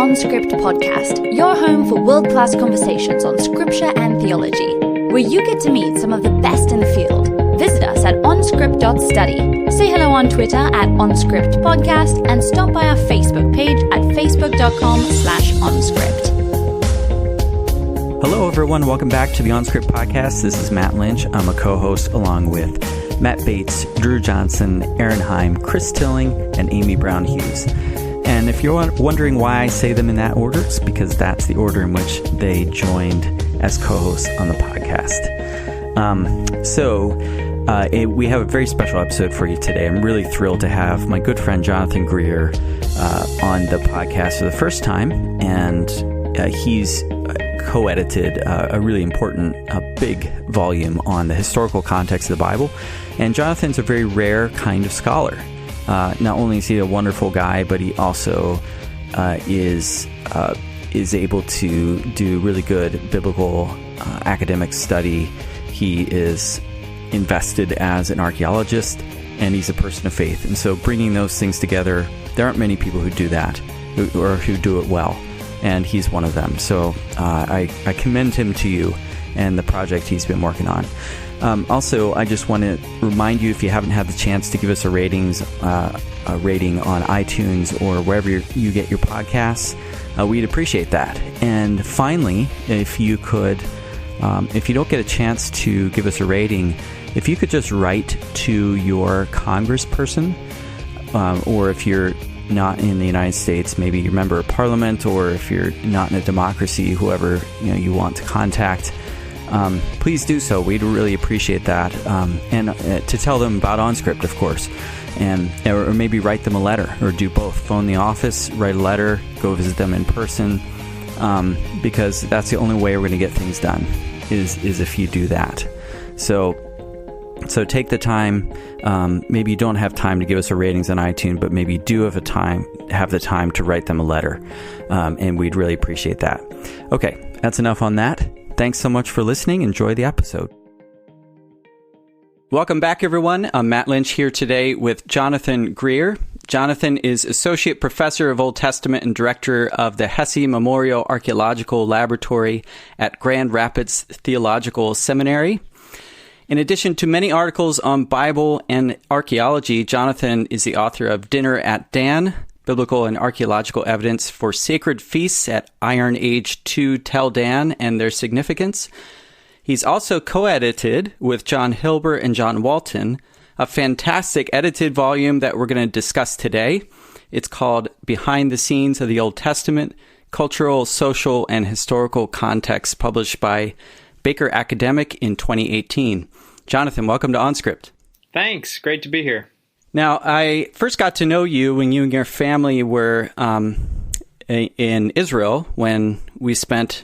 OnScript podcast, your home for world-class conversations on scripture and theology, where you get to meet some of the best in the field. Visit us at onscript.study. Say hello on Twitter at OnScriptPodcast and stop by our Facebook page at facebook.com/OnScript. Hello, everyone. Welcome back to the OnScript podcast. This is Matt Lynch. I'm a co-host along with Matt Bates, Drew Johnson, Aaron Heim, Chris Tilling, and Amy Brown Hughes. And if you're wondering why I say them in that order, it's because that's the order in which they joined as co-hosts on the podcast. We have a very special episode for you today. I'm really thrilled to have my good friend Jonathan Greer on the podcast for the first time, and he's co-edited a really important, big volume on the historical context of the Bible. And Jonathan's a very rare kind of scholar. Not only is he a wonderful guy, but he also is able to do really good biblical academic study. He is invested as an archaeologist, and he's a person of faith. And so bringing those things together, there aren't many people who do that, or who do it well. And he's one of them. So I commend him to you and the project he's been working on. Also, I just want to remind you, if you haven't had the chance to give us a rating on iTunes or wherever you get your podcasts, we'd appreciate that. And finally, if you could, if you don't get a chance to give us a rating, if you could just write to your congressperson, or if you're not in the United States, maybe you're a member of parliament, or if you're not in a democracy, whoever you want to contact, please do so. We'd really appreciate that. And to tell them about OnScript, of course, or maybe write them a letter, or do both. Phone the office, write a letter, go visit them in person, because that's the only way we're going to get things done, is if you do that. So take the time. Maybe you don't have time to give us a ratings on iTunes, but maybe you do have the time to write them a letter, and we'd really appreciate that. Okay, that's enough on that. Thanks so much for listening. Enjoy the episode. Welcome back, everyone. I'm Matt Lynch here today with Jonathan Greer. Jonathan is Associate Professor of Old Testament and Director of the Hesse Memorial Archaeological Laboratory at Grand Rapids Theological Seminary. In addition to many articles on Bible and archaeology, Jonathan is the author of Dinner at Dan, Biblical and Archaeological Evidence for Sacred Feasts at Iron Age II Tel Dan and Their Significance. He's also co-edited with John Hilber and John Walton a fantastic edited volume that we're going to discuss today. It's called Behind the Scenes of the Old Testament, Cultural, Social, and Historical Context, published by Baker Academic in 2018. Jonathan, welcome to OnScript. Thanks. Great to be here. Now, I first got to know you when you and your family were in Israel, when we spent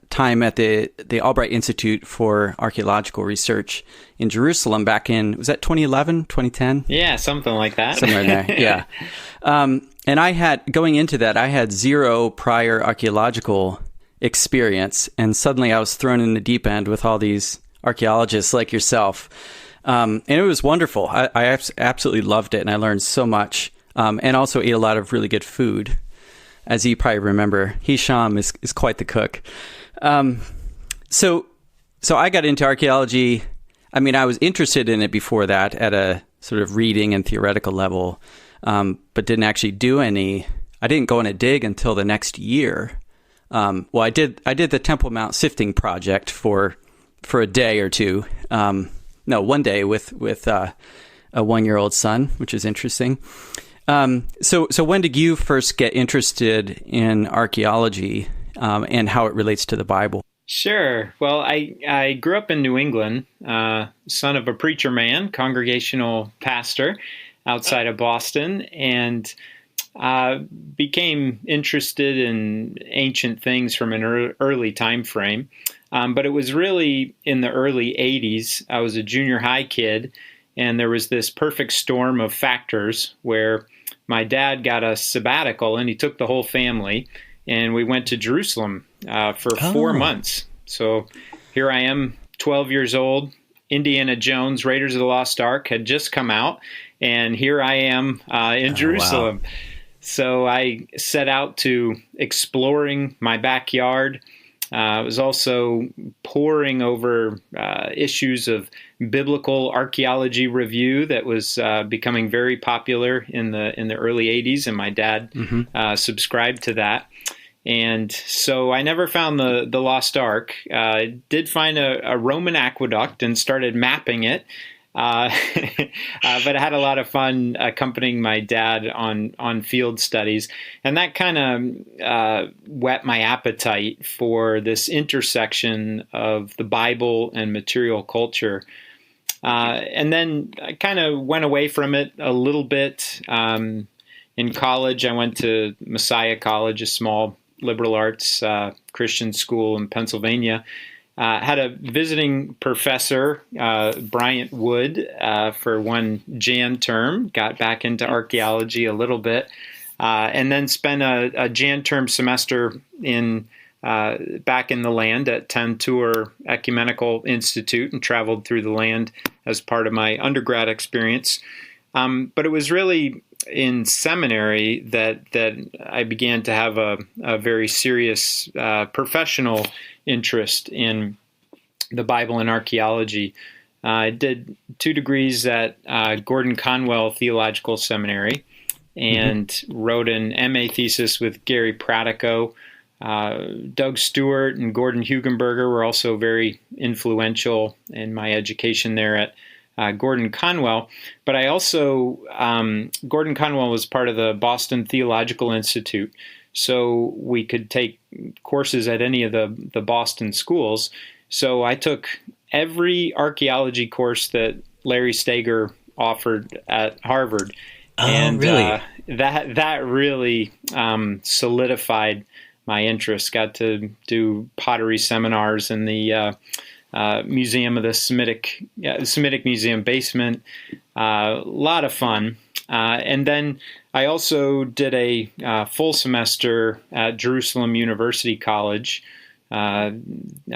time at the Albright Institute for Archaeological Research in Jerusalem back in, was that 2011, 2010? Yeah, something like that. Somewhere there, yeah. And going into that, I had zero prior archaeological experience, and suddenly I was thrown in the deep end with all these archaeologists like yourself. And it was wonderful. I absolutely loved it, and I learned so much, and also ate a lot of really good food. As you probably remember, Hisham is quite the cook. So I got into archaeology. I mean, I was interested in it before that at a sort of reading and theoretical level, but didn't actually I didn't go on a dig until the next year. Well, I did the Temple Mount sifting project for a day or two. One day with a 1-year-old son, which is interesting. So when did you first get interested in archaeology, and how it relates to the Bible? Sure. Well, I grew up in New England, son of a preacher man, congregational pastor outside of Boston, and became interested in ancient things from an early time frame. But it was really in the early 80s. I was a junior high kid, and there was this perfect storm of factors where my dad got a sabbatical, and he took the whole family, and we went to Jerusalem for 4 months. So here I am, 12 years old. Indiana Jones, Raiders of the Lost Ark had just come out, and here I am in Jerusalem. Wow. So I set out to exploring my backyard. I was also poring over issues of biblical archaeology review that was becoming very popular in the early 80s, and my dad subscribed to that. And so I never found the Lost Ark. I did find a Roman aqueduct and started mapping it. But I had a lot of fun accompanying my dad on field studies. And that kind of whet my appetite for this intersection of the Bible and material culture. And then I kind of went away from it a little bit. In college, I went to Messiah College, a small liberal arts Christian school in Pennsylvania. Had a visiting professor, Bryant Wood, for one Jan term, got back into archaeology a little bit, and then spent a Jan term semester back in the land at Tantur Ecumenical Institute and traveled through the land as part of my undergrad experience. But it was really in seminary that I began to have a very serious professional interest in the Bible and archaeology. I did 2 degrees at Gordon Conwell Theological Seminary and wrote an MA thesis with Gary Pratico. Doug Stewart and Gordon Hugenberger were also very influential in my education there at Gordon Conwell. But I also, Gordon Conwell was part of the Boston Theological Institute, so we could take courses at any of the Boston schools. So I took every archaeology course that Larry Steger offered at Harvard. Really? That really solidified my interest. Got to do pottery seminars in the Museum of the Semitic Museum basement. A lot of fun. And then I also did a full semester at Jerusalem University College. I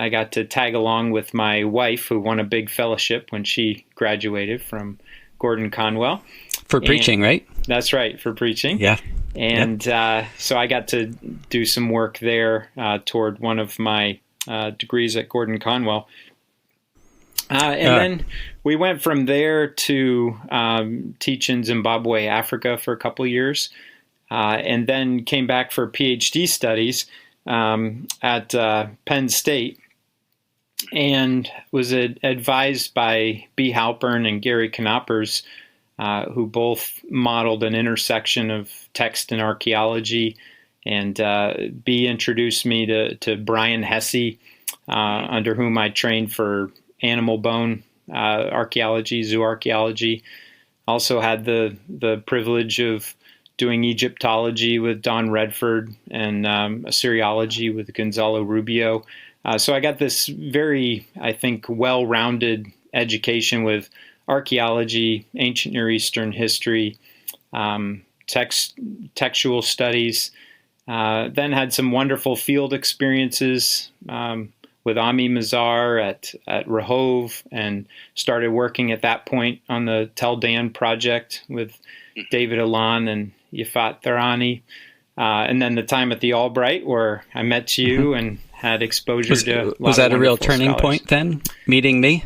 got to tag along with my wife, who won a big fellowship when she graduated from Gordon Conwell. For preaching, right? That's right, for preaching. Yeah. And so I got to do some work there toward one of my degrees at Gordon Conwell. Then we went from there to teach in Zimbabwe, Africa for a couple of years, and then came back for PhD studies at Penn State, and was advised by B. Halpern and Gary Knoppers, who both modeled an intersection of text and archaeology. And B introduced me to Brian Hesse, under whom I trained for animal bone archaeology, zooarchaeology. Also had the privilege of doing Egyptology with Don Redford and Assyriology with Gonzalo Rubio. So I got this very, I think, well-rounded education with archaeology, ancient Near Eastern history, textual studies. Then had some wonderful field experiences with Ami Mazar at Rehov, and started working at that point on the Tel Dan project with David Alon and Yafat Tharani. And then the time at the Albright, where I met you and had exposure to was that a real turning point then, meeting me?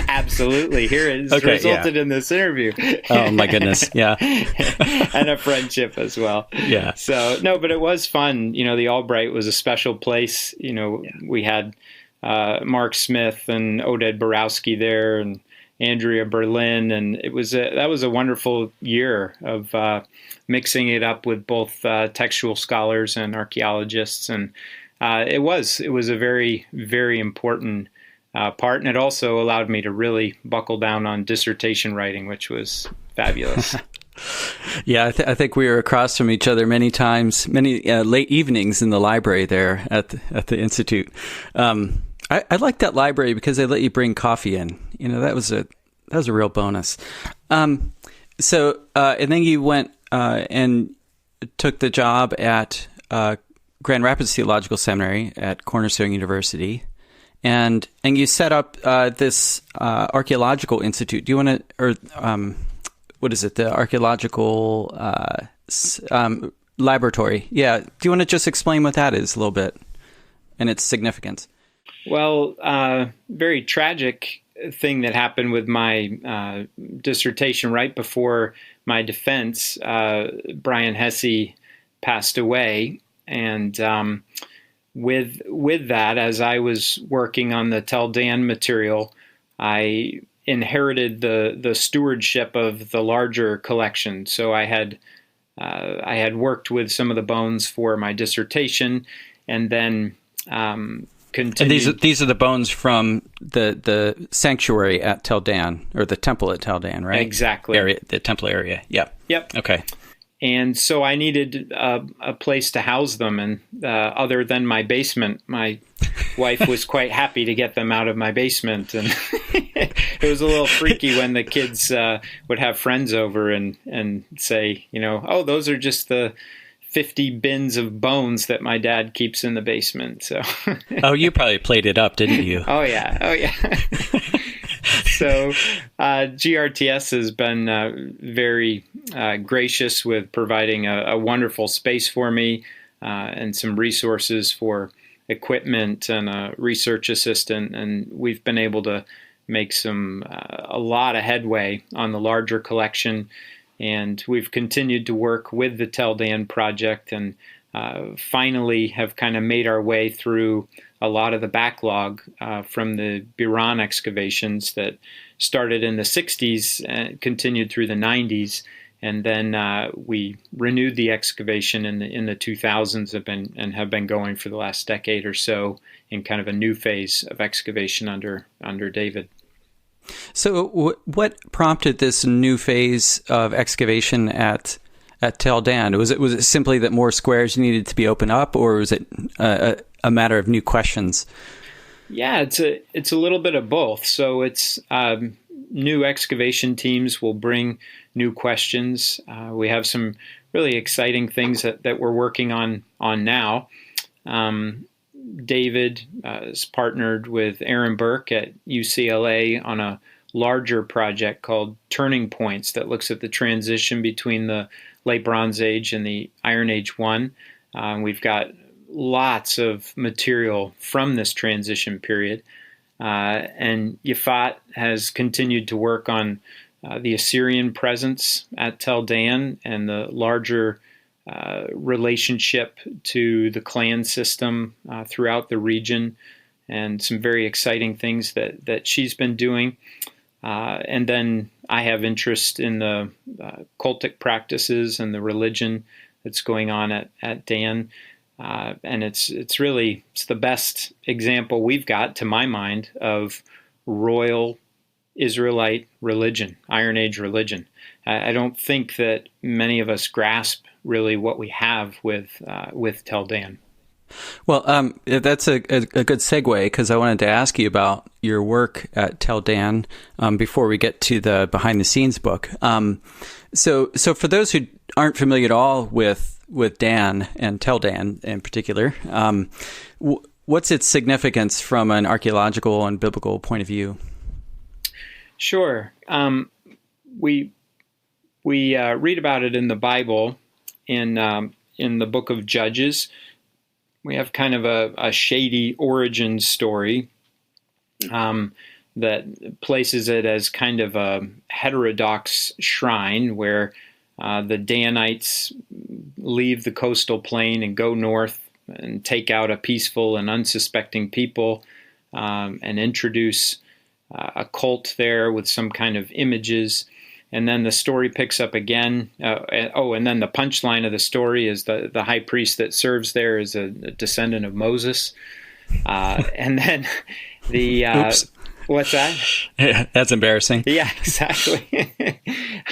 Absolutely. Here it resulted in this interview. Oh my goodness. Yeah. And a friendship as well. Yeah. So no, but it was fun. The Albright was a special place. We had Mark Smith and Oded Borowski there, and Andrea Berlin, and that was a wonderful year of mixing it up with both textual scholars and archaeologists, and it was a very, very important part, and it also allowed me to really buckle down on dissertation writing, which was fabulous. Yeah, I think we were across from each other many times, many late evenings in the library there at the Institute. I liked that library because they let you bring coffee in. That was a real bonus. So and then you went and took the job at Grand Rapids Theological Seminary at Cornerstone University. And you set up this Archaeological Institute. Do you want to, or what is it? The archaeological laboratory. Yeah. Do you want to just explain what that is a little bit and its significance? Well, very tragic thing that happened with my dissertation right before my defense. Brian Hesse passed away, and with that, as I was working on the Tel Dan material, I inherited the stewardship of the larger collection. So I had worked with some of the bones for my dissertation, and then continued. And these are the bones from the sanctuary at Tel Dan, or the temple at Tel Dan, right? Exactly. The temple area. Yep. Okay. And so I needed a place to house them, and other than my basement, my wife was quite happy to get them out of my basement. And it was a little freaky when the kids would have friends over and say, oh, those are just the 50 bins of bones that my dad keeps in the basement. So. Oh, you probably played it up, didn't you? Oh yeah. So GRTS has been very gracious with providing a wonderful space for me and some resources for equipment and a research assistant, and we've been able to make a lot of headway on the larger collection, and we've continued to work with the Tel Dan project, and finally have kind of made our way through a lot of the backlog from the Biran excavations that started in the 60s and continued through the 90s. And then we renewed the excavation in the 2000s and have been going for the last decade or so in kind of a new phase of excavation under David. So what prompted this new phase of excavation at Tel Dan? Was it simply that more squares needed to be opened up, or was it a matter of new questions? Yeah, it's a little bit of both. So it's new excavation teams will bring new questions. We have some really exciting things that we're working on now. David is partnered with Aaron Burke at UCLA on a larger project called Turning Points that looks at the transition between the Late Bronze Age and the Iron Age 1. We've got lots of material from this transition period. And Yafat has continued to work on the Assyrian presence at Tel Dan and the larger relationship to the clan system throughout the region, and some very exciting things that she's been doing. And then I have interest in the cultic practices and the religion that's going on at Dan. And it's the best example we've got, to my mind, of royal Israelite religion, Iron Age religion. I don't think that many of us grasp really what we have with Tel Dan. Well, that's a good segue, because I wanted to ask you about your work at Tel Dan before we get to the behind the scenes book. So for those who aren't familiar at all with Dan and Tel Dan in particular, what's its significance from an archaeological and biblical point of view? Sure. We read about it in the Bible in the book of Judges. We have kind of a shady origin story that places it as kind of a heterodox shrine where the Danites leave the coastal plain and go north and take out a peaceful and unsuspecting people and introduce a cult there with some kind of images. And then the story picks up again. And then the punchline of the story is the high priest that serves there is a descendant of Moses. And then the... Oops. What's that? Yeah, that's embarrassing. Yeah, exactly.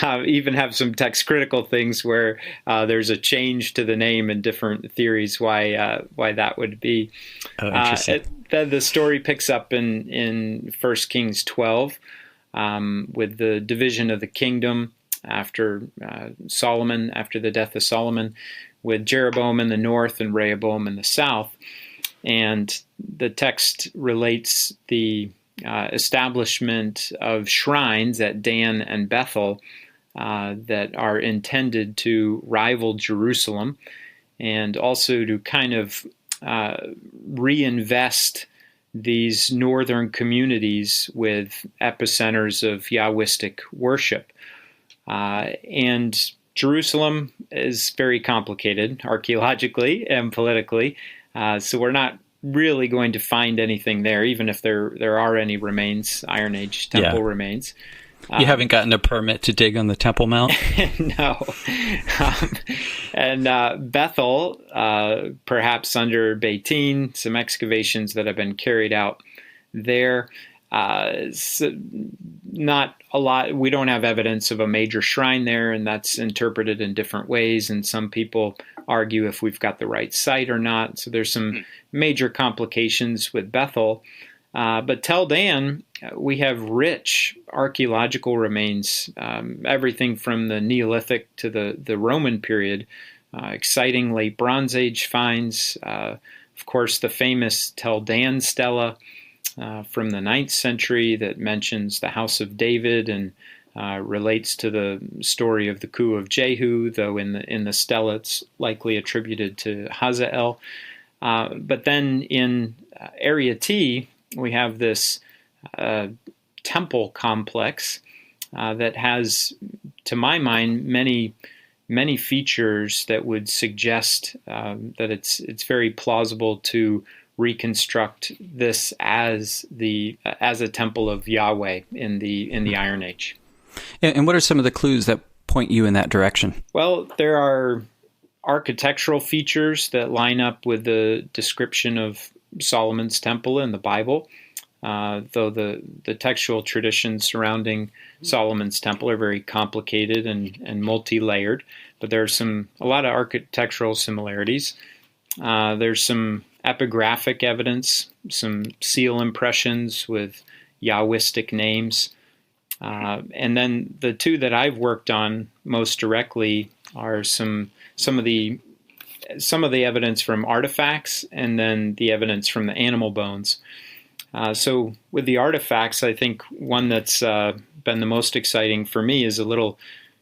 Even have some text critical things where there's a change to the name and different theories why that would be. Oh, interesting. The story picks up in 1 Kings 12 with the division of the kingdom after Solomon, after the death of Solomon, with Jeroboam in the north and Rehoboam in the south. And the text relates the establishment of shrines at Dan and Bethel that are intended to rival Jerusalem, and also to kind of reinvest these northern communities with epicenters of Yahwistic worship. And Jerusalem is very complicated archaeologically and politically, so we're not really going to find anything there, even if there are any remains, Iron Age temple remains. You haven't gotten a permit to dig on the Temple Mount? No. And Bethel, perhaps under Beitin, some excavations that have been carried out there. Not a lot. We don't have evidence of a major shrine there, and that's interpreted in different ways. And some people argue if we've got the right site or not. So there's some major complications with Bethel. But Tel Dan, we have rich archaeological remains, everything from the Neolithic to the Roman period, exciting late Bronze Age finds. Of course, the famous Tel Dan stela from the 9th century that mentions the house of David and relates to the story of the coup of Jehu, though in the stela it's likely attributed to Hazael. But then in Area T, we have this temple complex that has, to my mind, many features that would suggest that it's very plausible to reconstruct this as a temple of Yahweh in the Iron Age. And what are some of the clues that point you in that direction? Well, there are architectural features that line up with the description of Solomon's temple in the Bible, though the textual traditions surrounding Solomon's temple are very complicated and multi-layered, but there's a lot of architectural similarities. There's some epigraphic evidence, some seal impressions with Yahwistic names. And then the two that I've worked on most directly are some of the evidence from artifacts and then the evidence from the animal bones. So with the artifacts, I think one that's been the most exciting for me is a little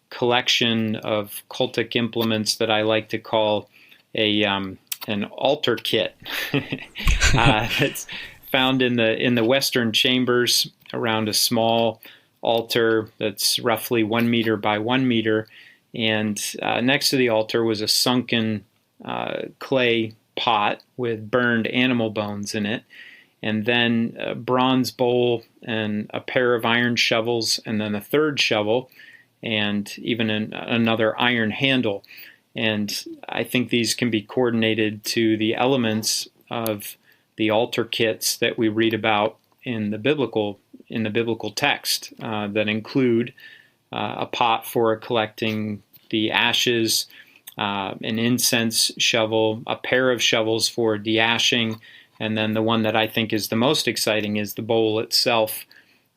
collection of cultic implements that I like to call an altar kit. It's found in the western chambers around a small altar that's roughly 1 meter by 1 meter, and next to the altar was a sunken clay pot with burned animal bones in it, and then a bronze bowl and a pair of iron shovels, and then a third shovel, and even another iron handle. And I think these can be coordinated to the elements of the altar kits that we read about in the biblical text that include a pot for collecting the ashes, an incense shovel, a pair of shovels for de-ashing, and then the one that I think is the most exciting is the bowl itself,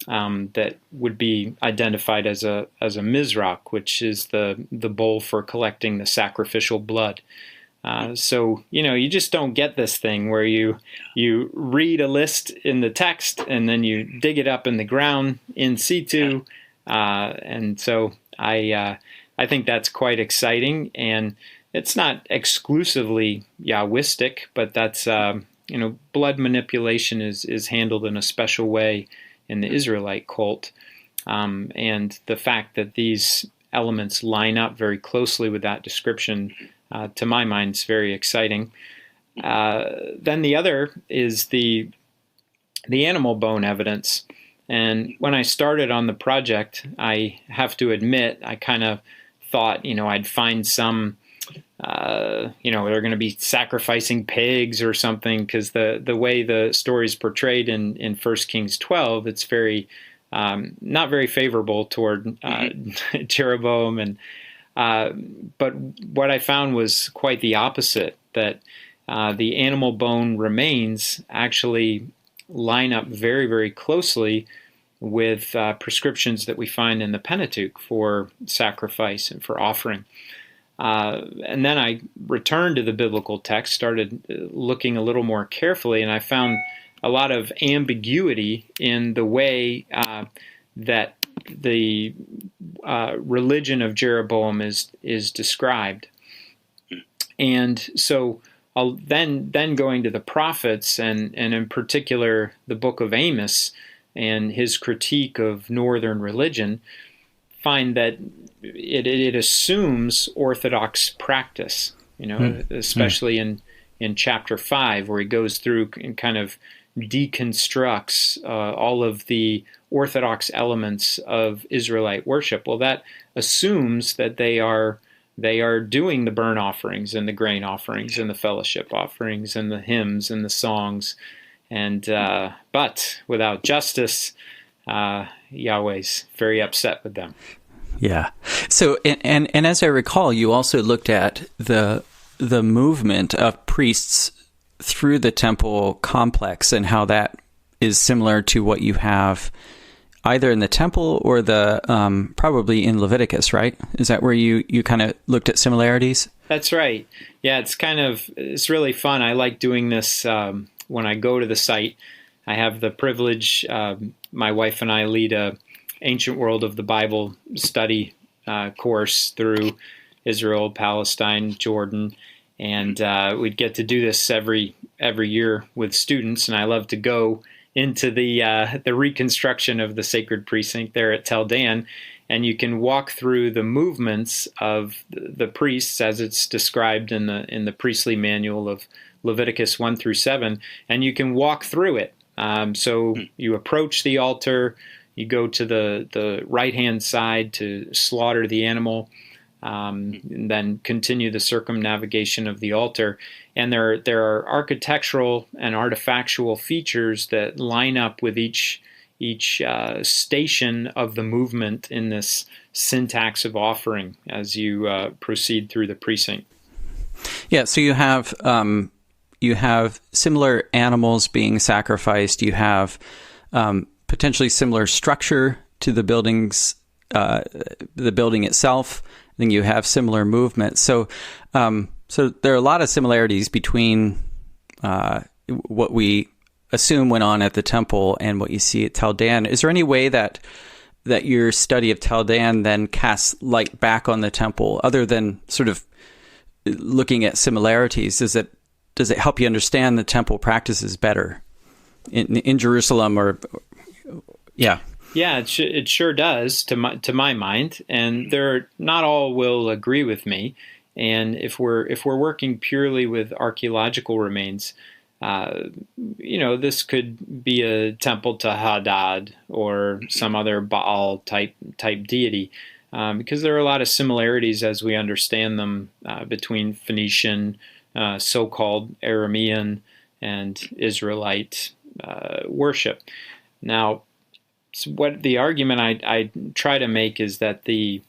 that would be identified as a mizrach, which is the bowl for collecting the sacrificial blood. So you just don't get this thing where you read a list in the text and then you dig it up in the ground in situ, and so I think that's quite exciting, and it's not exclusively Yahwistic, but that's blood manipulation is handled in a special way in the Israelite cult, and the fact that these elements line up very closely with that description, to my mind, is very exciting. Then the other is the animal bone evidence. And when I started on the project, I have to admit, I kind of thought, I'd find some, they're going to be sacrificing pigs or something, because the way the story is portrayed in 1 Kings 12, it's very, not very favorable toward Jeroboam. And but what I found was quite the opposite, that the animal bone remains actually line up very, very closely with prescriptions that we find in the Pentateuch for sacrifice and for offering. And then I returned to the biblical text, started looking a little more carefully, and I found a lot of ambiguity in the way that the religion of Jeroboam is described. And so then going to the prophets, and in particular the book of Amos and his critique of northern religion, find that it assumes Orthodox practice, especially in chapter 5, where he goes through and kind of deconstructs all of the Orthodox elements of Israelite worship. Well, that assumes that they are doing the burnt offerings and the grain offerings and the fellowship offerings and the hymns and the songs, and but without justice, Yahweh's very upset with them. Yeah. So, and as I recall, you also looked at the movement of priests through the temple complex and how that is similar to what you have either in the temple or the probably in Leviticus, right? Is that where you kind of looked at similarities? That's right. Yeah, it's really fun. I like doing this when I go to the site. I have the privilege, my wife and I lead a Ancient World of the Bible study course through Israel, Palestine, Jordan, and we'd get to do this every year with students. And I love to go into the reconstruction of the sacred precinct there at Tel Dan, and you can walk through the movements of the priests as it's described in the priestly manual of Leviticus 1 through 7, and you can walk through it. So you approach the altar. You go to the right-hand side to slaughter the animal, and then continue the circumnavigation of the altar. And there are architectural and artifactual features that line up with each station of the movement in this syntax of offering as you proceed through the precinct. Yeah, so you have similar animals being sacrificed. You have potentially similar structure to the buildings, the building itself. I think you have similar movement. So there are a lot of similarities between what we assume went on at the temple and what you see at Tel Dan. Is there any way that your study of Tel Dan then casts light back on the temple, other than sort of looking at similarities? Does it help you understand the temple practices better in Jerusalem or? Yeah. Yeah, it sure does to my mind, and not all will agree with me. And if we're working purely with archaeological remains, this could be a temple to Hadad or some other Baal type deity, because there are a lot of similarities as we understand them between Phoenician, so-called Aramean, and Israelite worship. Now, what the argument I try to make is that the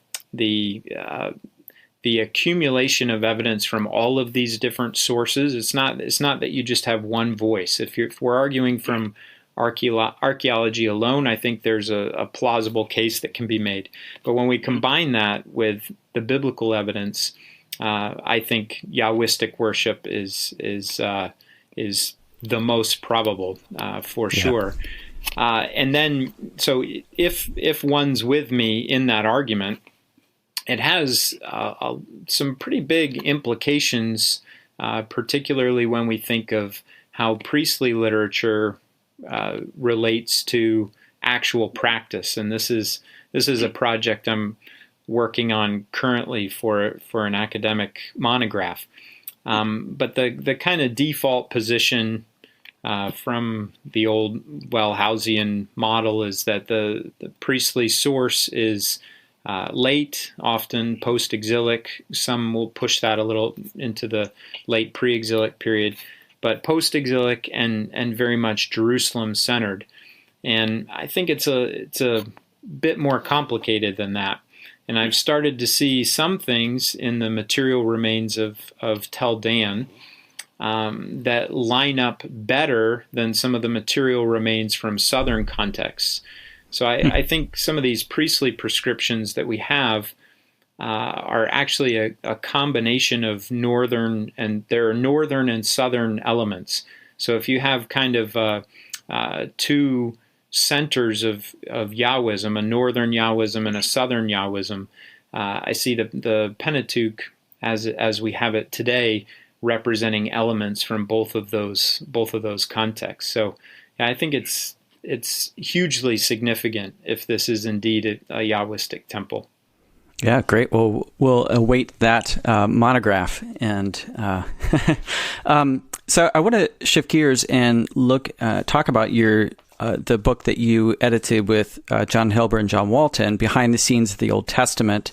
accumulation of evidence from all of these different sources, it's not that you just have one voice. If we're arguing from archaeology alone, I think there's a plausible case that can be made. But when we combine that with the biblical evidence, I think Yahwistic worship is the most probable for sure. And then, so if one's with me in that argument, it has some pretty big implications, particularly when we think of how priestly literature relates to actual practice. And this is a project I'm working on currently for an academic monograph. But the kind of default position from the old Wellhausian model is that the priestly source is late, often post-exilic. Some will push that a little into the late pre-exilic period, but post-exilic and very much Jerusalem-centered. And I think it's a bit more complicated than that. And I've started to see some things in the material remains of Tel Dan that line up better than some of the material remains from southern contexts. So I think some of these priestly prescriptions that we have are actually a combination of northern and southern elements. So if you have kind of two centers of Yahwism, a northern Yahwism and a southern Yahwism. I see the Pentateuch as we have it today, representing elements from both of those contexts. So yeah, I think it's hugely significant if this is indeed a Yahwistic temple. Yeah, great. Well, we'll await that monograph. And so I want to shift gears and talk about the book that you edited with John Hilber and John Walton, Behind the Scenes of the Old Testament,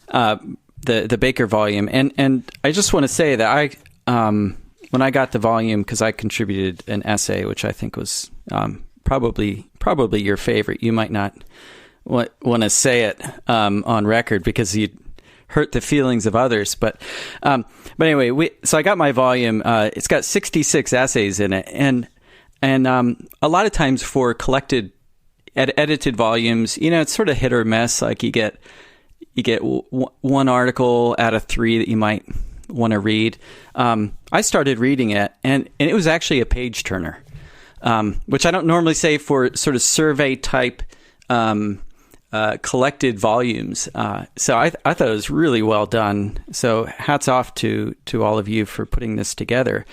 the Baker volume. And I just want to say that when I got the volume, because I contributed an essay, which I think was probably your favorite. You might not want to say it on record because you'd hurt the feelings of others. But anyway, so I got my volume. It's got 66 essays in it, and a lot of times for collected, edited volumes, it's sort of hit or miss. Like you get one article out of 3 that you might want to read. I started reading it, and it was actually a page turner, which I don't normally say for sort of survey type collected volumes. So I thought it was really well done. So hats off to all of you for putting this together.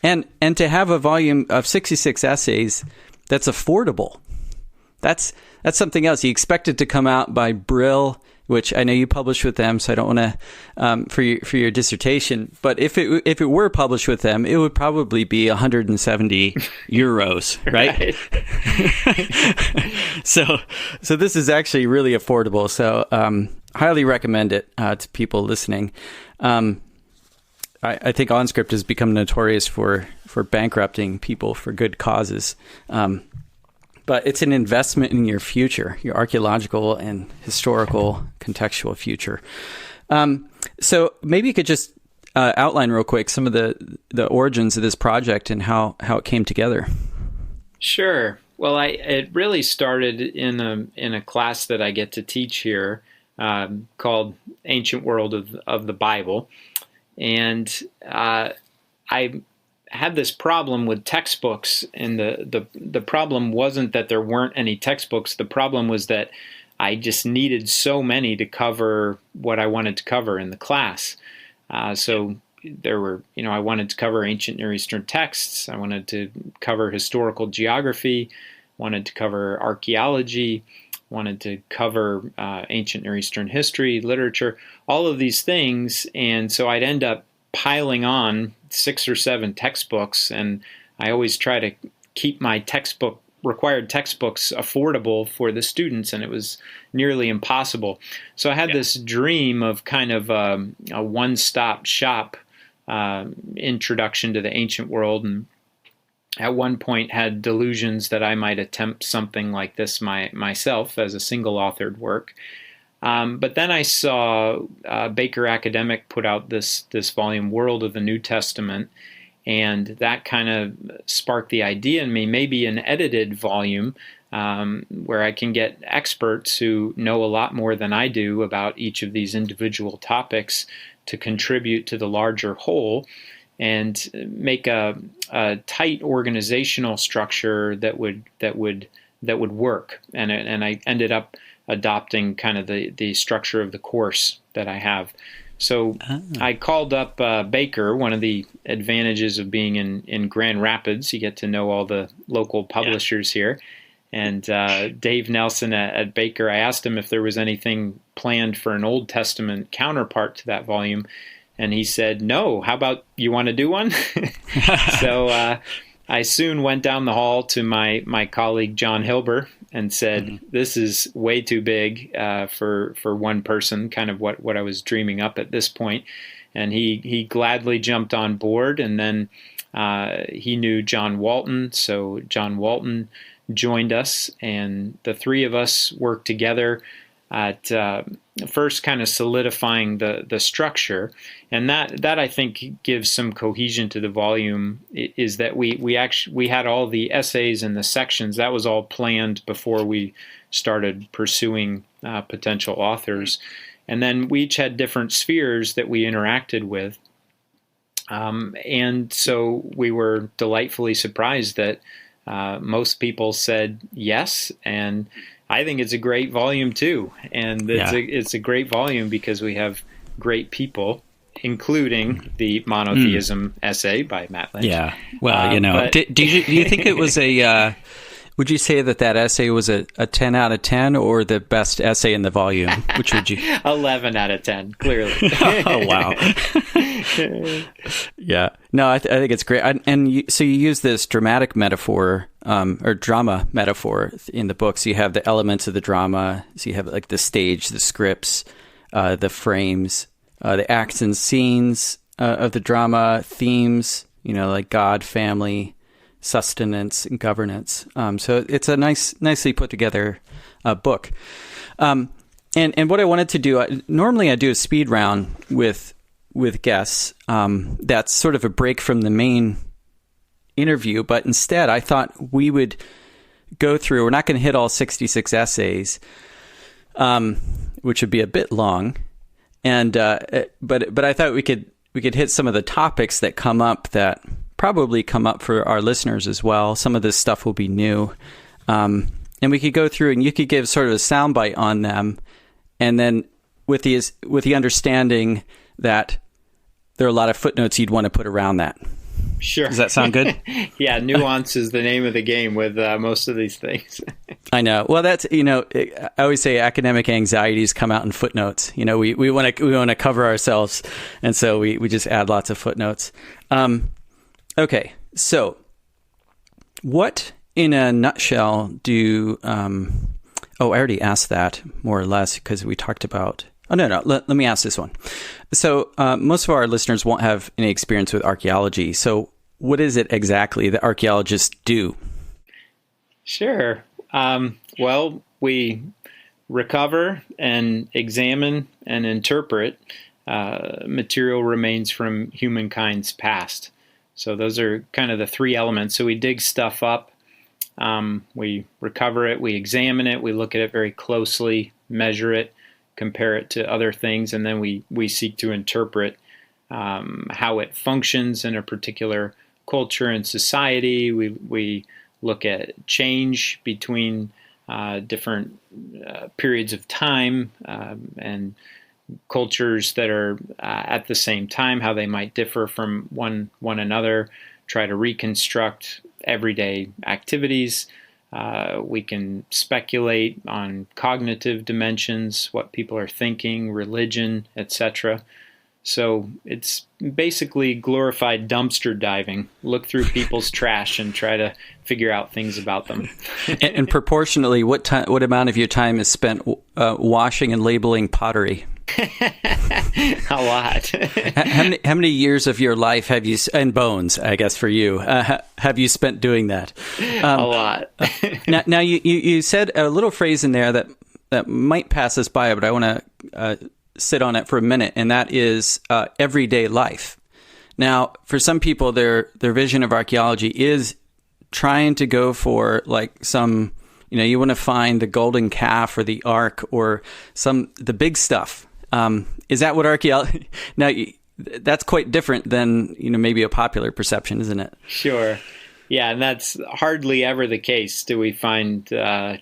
And to have a volume of 66 essays that's affordable. That's something else. You expect it to come out by Brill, which I know you published with them, so I don't want to for your dissertation. But if it were published with them, it would probably be 170 euros, right? So this is actually really affordable. So highly recommend it to people listening. I think OnScript has become notorious for bankrupting people for good causes. But it's an investment in your future, your archaeological and historical contextual future. So maybe you could just outline real quick some of the origins of this project and how it came together. Sure. Well, it really started in a class that I get to teach here called Ancient World of the Bible. And I had this problem with textbooks, and the problem wasn't that there weren't any textbooks. The problem was that I just needed so many to cover what I wanted to cover in the class. So there were, I wanted to cover ancient Near Eastern texts. I wanted to cover historical geography, wanted to cover archaeology, wanted to cover ancient Near Eastern history, literature, all of these things. And so I'd end up piling on 6 or 7 textbooks, and I always try to keep my required textbooks affordable for the students, and it was nearly impossible. So I had this dream of kind of a one-stop shop introduction to the ancient world, and at one point had delusions that I might attempt something like this myself as a single-authored work. But then I saw Baker Academic put out this volume, World of the New Testament, and that kind of sparked the idea in me, maybe an edited volume where I can get experts who know a lot more than I do about each of these individual topics to contribute to the larger whole and make a tight organizational structure that would work. And I ended up adopting kind of the structure of the course that I have. So I called up Baker. One of the advantages of being in Grand Rapids, you get to know all the local publishers here. And Dave Nelson at Baker, I asked him if there was anything planned for an Old Testament counterpart to that volume. And he said, no, how about you want to do one? So I soon went down the hall to my colleague, John Hilber, and said, this is way too big for one person, kind of what I was dreaming up at this point. And he gladly jumped on board. And then he knew John Walton. So John Walton joined us, and the three of us worked together at first kind of solidifying the structure. And that I think gives some cohesion to the volume, is that we had all the essays and the sections. That was all planned before we started pursuing potential authors. And then we each had different spheres that we interacted with. And so we were delightfully surprised that Most people said yes, and I think it's a great volume too. And it's a great volume because we have great people, including the monotheism essay by Matt Lynch. Yeah. Well, do you think it was a? Would you say that essay was a 10 out of 10 or the best essay in the volume? Which would you? 11 out of 10, clearly. Oh, wow. Yeah. No, I think it's great. So you use this dramatic metaphor or drama metaphor in the book. So you have the elements of the drama. So you have like the stage, the scripts, the frames, the acts and scenes of the drama, themes, like God, family, sustenance, and governance. So it's a nicely put together book. And what I wanted to do, normally I do a speed round with guests. That's sort of a break from the main interview, but instead I thought we would go through, we're not going to hit all 66 essays, which would be a bit long. And, but I thought we could hit some of the topics that come up that probably come up for our listeners as well. Some of this stuff will be new. And we could go through and you could give sort of a soundbite on them. And then with the understanding that there are a lot of footnotes you'd want to put around that. Sure. Does that sound good? Yeah. Nuance is the name of the game with most of these things. I know. Well, that's, I always say academic anxieties come out in footnotes. We want to cover ourselves. And so we just add lots of footnotes. Okay, so what in a nutshell do, I already asked that more or less because we talked about, let me ask this one. So most of our listeners won't have any experience with archaeology. So what is it exactly that archaeologists do? Sure. Well, we recover and examine and interpret material remains from humankind's past. So those are kind of the three elements. So we dig stuff up, we recover it, we examine it, we look at it very closely, measure it, compare it to other things, and then we seek to interpret how it functions in a particular culture and society. We look at change between different periods of time and cultures that are at the same time, how they might differ from one another, try to reconstruct everyday activities. We can speculate on cognitive dimensions, what people are thinking, religion, etc. So it's basically glorified dumpster diving. Look through people's trash and try to figure out things about them. And proportionally, what amount of your time is spent washing and labeling pottery? A lot. How many years of your life have you, and bones, I guess for you, have you spent doing that? A lot. Now you said a little phrase in there that might pass us by, but I want to sit on it for a minute, and that is everyday life. Now, for some people, their vision of archaeology is trying to go for like some, you want to find the golden calf or the ark or the big stuff. Is that what archaeology? Now, that's quite different than maybe a popular perception, isn't it? Sure. Yeah, and that's hardly ever the case. Do we find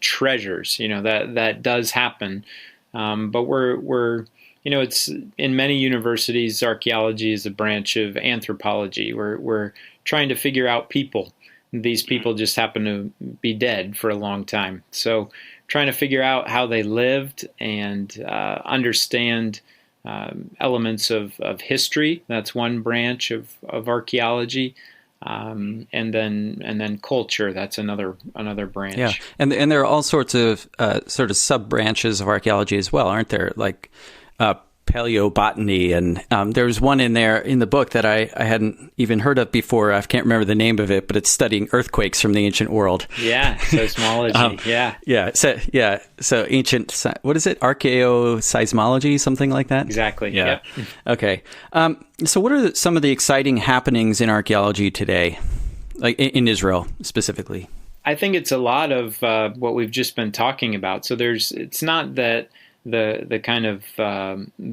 treasures? That does happen, but we're it's in many universities, archaeology is a branch of anthropology. We're trying to figure out people. These people just happen to be dead for a long time. So trying to figure out how they lived and understand elements of history. That's one branch of archaeology. And then culture. That's another branch. Yeah, and there are all sorts of sort of sub branches of archaeology as well, aren't there? Like paleobotany, and there's one in there in the book that I hadn't even heard of before. I can't remember the name of it, but it's studying earthquakes from the ancient world. Yeah, seismology. So ancient, what is it? Archaeoseismology, something like that? Exactly. Yeah. Yep. Okay. So what are some of the exciting happenings in archaeology today, like in Israel specifically? I think it's a lot of what we've just been talking about. So it's not that the kind of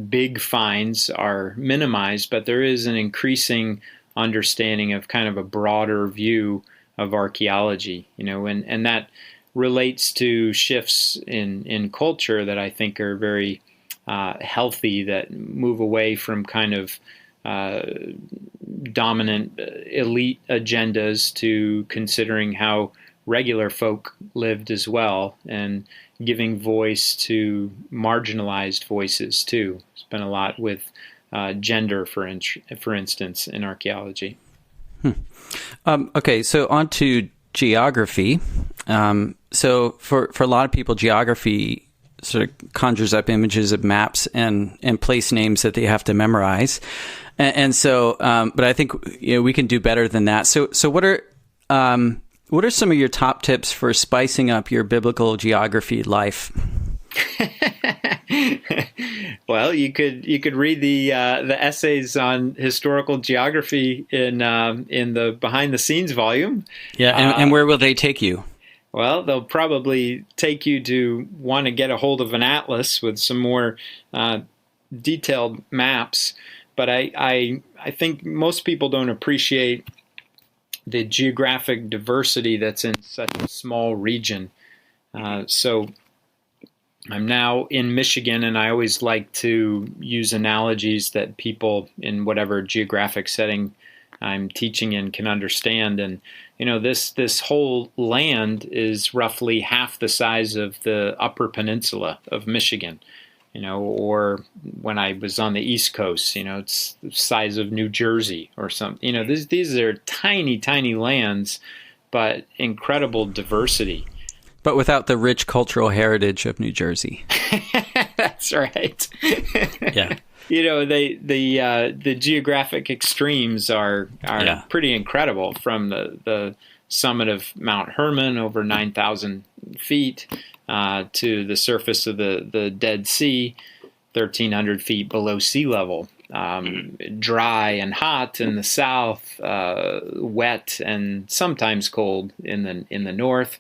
big finds are minimized, but there is an increasing understanding of kind of a broader view of archaeology, and that relates to shifts in culture that I think are very healthy, that move away from kind of dominant elite agendas to considering how regular folk lived as well, and giving voice to marginalized voices too. Spent a lot with gender, for instance, in archaeology. Okay, so on to geography. So for a lot of people, geography sort of conjures up images of maps and place names that they have to memorize. And so, but I think we can do better than that. So what are some of your top tips for spicing up your biblical geography life? Well, you could read the essays on historical geography in the behind the scenes volume. Yeah, and where will they take you? Well, they'll probably take you to want to get a hold of an atlas with some more detailed maps. But I think most people don't appreciate the geographic diversity that's in such a small region. So I'm now in Michigan, and I always like to use analogies that people in whatever geographic setting I'm teaching in can understand. And this whole land is roughly half the size of the Upper Peninsula of Michigan. Or when I was on the East Coast, it's the size of New Jersey or something. These are tiny, tiny lands, but incredible diversity. But without the rich cultural heritage of New Jersey. That's right. Yeah. The geographic extremes are pretty incredible, from the summit of Mount Hermon, over 9,000 feet, to the surface of the Dead Sea, 1,300 feet below sea level. Dry and hot in the south, wet and sometimes cold in the north,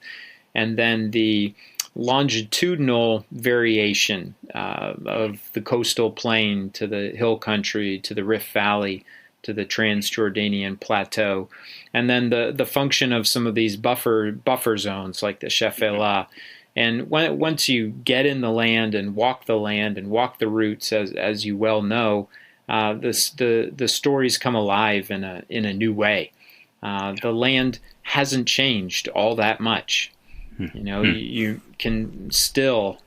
and then the longitudinal variation of the coastal plain to the hill country to the Rift Valley to the Transjordanian Plateau, and then the function of some of these buffer zones like the Shephelah. And once you get in the land and walk the routes, as you well know, the stories come alive in a new way. The land hasn't changed all that much. You can still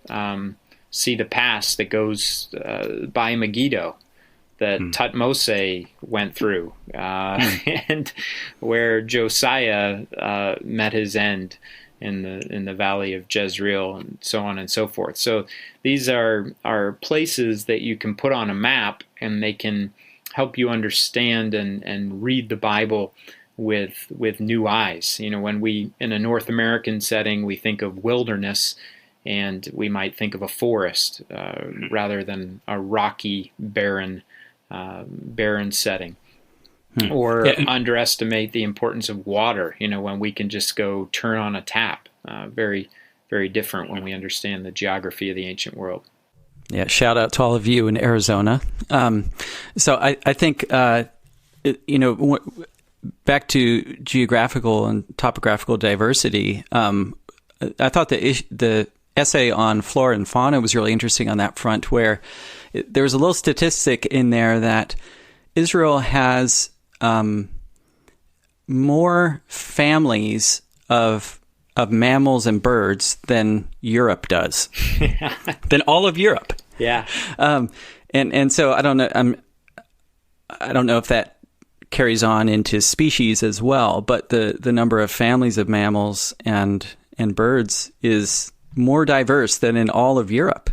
see the pass that goes by Megiddo that Tutmose went through, and where Josiah met his end in the valley of Jezreel, and so on and so forth. So these are places that you can put on a map, and they can help you understand and read the Bible with new eyes. When we, in a North American setting, we think of wilderness, and we might think of a forest rather than a rocky, barren setting. Or underestimate the importance of water, when we can just go turn on a tap. Very, very different when we understand the geography of the ancient world. Yeah, shout out to all of you in Arizona. So I think, back to geographical and topographical diversity, I thought the essay on flora and fauna was really interesting on that front, where there was a little statistic in there that Israel has more families of mammals and birds than Europe does, than all of Europe. Yeah. And so I don't know if that carries on into species as well, but the number of families of mammals and birds is more diverse than in all of Europe.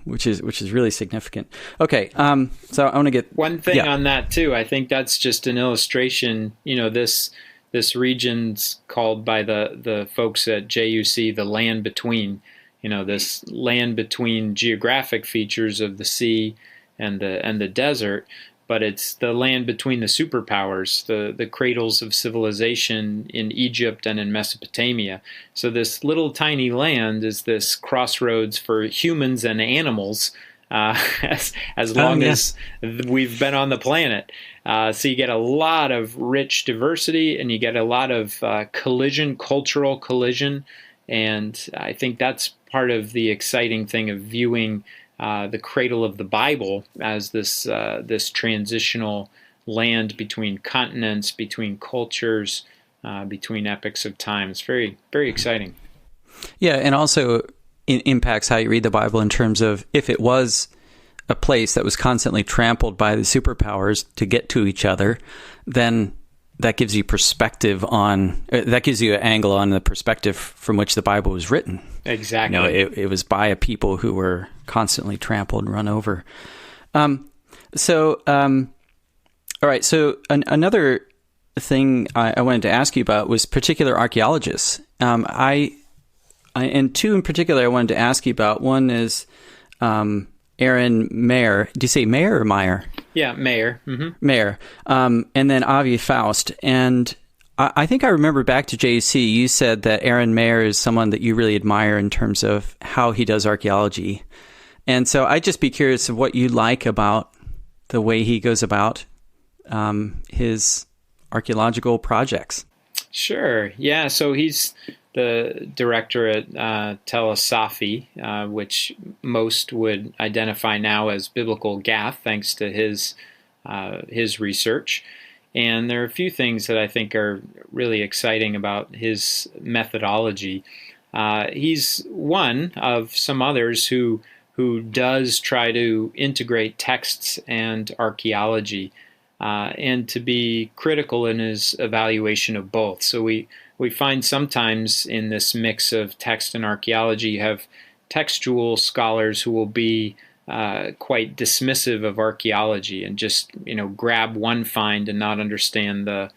Which is really significant. Okay, so I want to get one thing on that too. I think that's just an illustration. This region's called by the folks at JUC the land between. This land between geographic features of the sea and the desert, but it's the land between the superpowers, the cradles of civilization in Egypt and in Mesopotamia. So this little tiny land is this crossroads for humans and animals as long as we've been on the planet. So you get a lot of rich diversity, and you get a lot of cultural collision, and I think that's part of the exciting thing of viewing the cradle of the Bible as this transitional land between continents, between cultures, between epochs of time. It's very, very exciting. Yeah, and also it impacts how you read the Bible in terms of if it was a place that was constantly trampled by the superpowers to get to each other, then that gives you that gives you an angle on the perspective from which the Bible was written. Exactly. It was by a people who were constantly trampled and run over. All right. So another thing I wanted to ask you about was particular archaeologists. And two in particular I wanted to ask you about. One is Aaron Mayer. Do you say Mayer or Meyer? Yeah, Mayer. Mm-hmm. Mayer. And then Avi Faust. And I think I remember back to JC, you said that Aaron Mayer is someone that you really admire in terms of how he does archaeology. And so I'd just be curious of what you like about the way he goes about his archaeological projects. Sure. Yeah. So he's the director at Tel Dan, which most would identify now as biblical Gath, thanks to his research. And there are a few things that I think are really exciting about his methodology. He's one of some others who does try to integrate texts and archaeology, and to be critical in his evaluation of both. So we find sometimes in this mix of text and archaeology, you have textual scholars who will be quite dismissive of archaeology and just grab one find and not understand the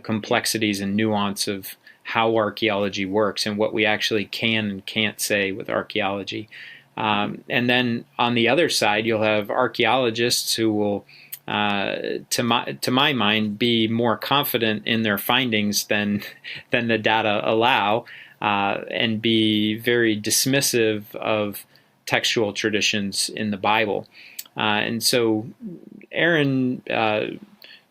complexities and nuance of how archaeology works and what we actually can and can't say with archaeology. And then on the other side, you'll have archaeologists who will, to my mind, be more confident in their findings than the data allow, and be very dismissive of textual traditions in the Bible. And so Aaron,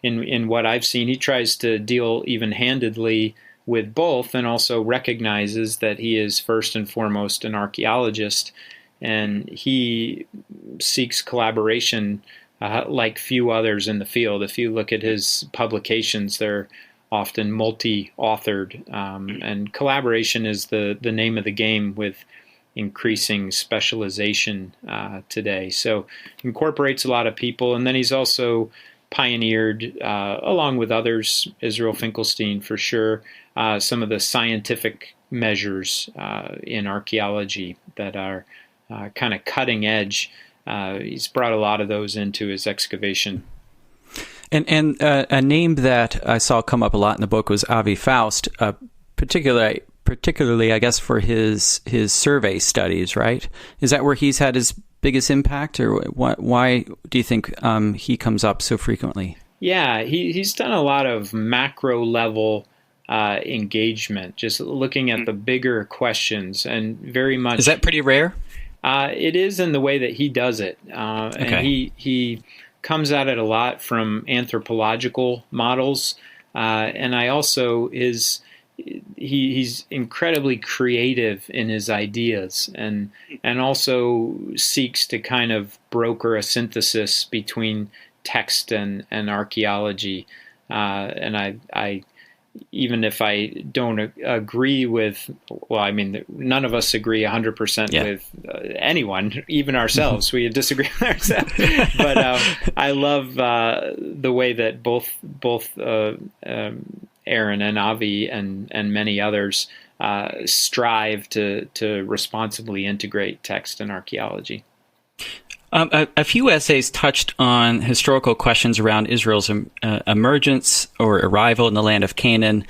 in what I've seen, he tries to deal even-handedly with both, and also recognizes that he is first and foremost an archaeologist, and he seeks collaboration like few others in the field. If you look at his publications, they're often multi-authored, and collaboration is the name of the game with increasing specialization today. So incorporates a lot of people, and then he's also pioneered, along with others, Israel Finkelstein for sure, some of the scientific measures in archaeology that are kind of cutting edge. He's brought a lot of those into his excavation. And a name that I saw come up a lot in the book was Avi Faust, particularly, I guess, for his survey studies, right? Is that where he's had his biggest impact, or why do you think he comes up so frequently? Yeah, he's done a lot of macro-level engagement, just looking at the bigger questions, and very much... Is that pretty rare? It is in the way that he does it. Okay. And he comes at it a lot from anthropological models, and I also he's incredibly creative in his ideas, and also seeks to kind of broker a synthesis between text and archaeology. And I even if I don't agree with, well, I mean, none of us agree 100% with anyone, even ourselves. We disagree with ourselves. But I love the way that both Aaron and Avi and many others strive to responsibly integrate text and archaeology. A few essays touched on historical questions around Israel's emergence or arrival in the land of Canaan.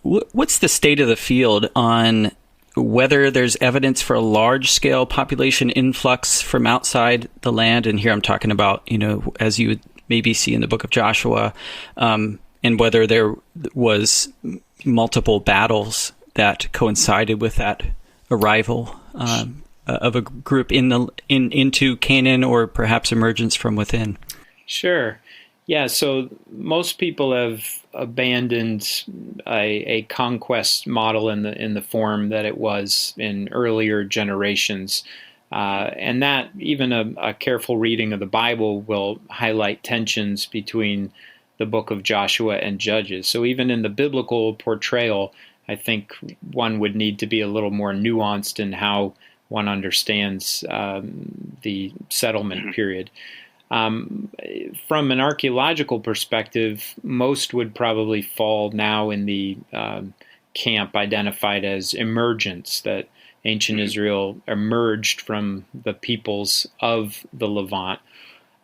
What's the state of the field on whether there's evidence for a large-scale population influx from outside the land? And here I'm talking about, as you would maybe see in the book of Joshua, and whether there was multiple battles that coincided with that arrival. of a group into Canaan, or perhaps emergence from within? Sure. Yeah, so most people have abandoned a conquest model in the form that it was in earlier generations. And that even a careful reading of the Bible will highlight tensions between the book of Joshua and Judges. So even in the biblical portrayal, I think one would need to be a little more nuanced in how one understands the settlement period. From an archaeological perspective, most would probably fall now in the camp identified as emergence, that ancient Israel emerged from the peoples of the Levant.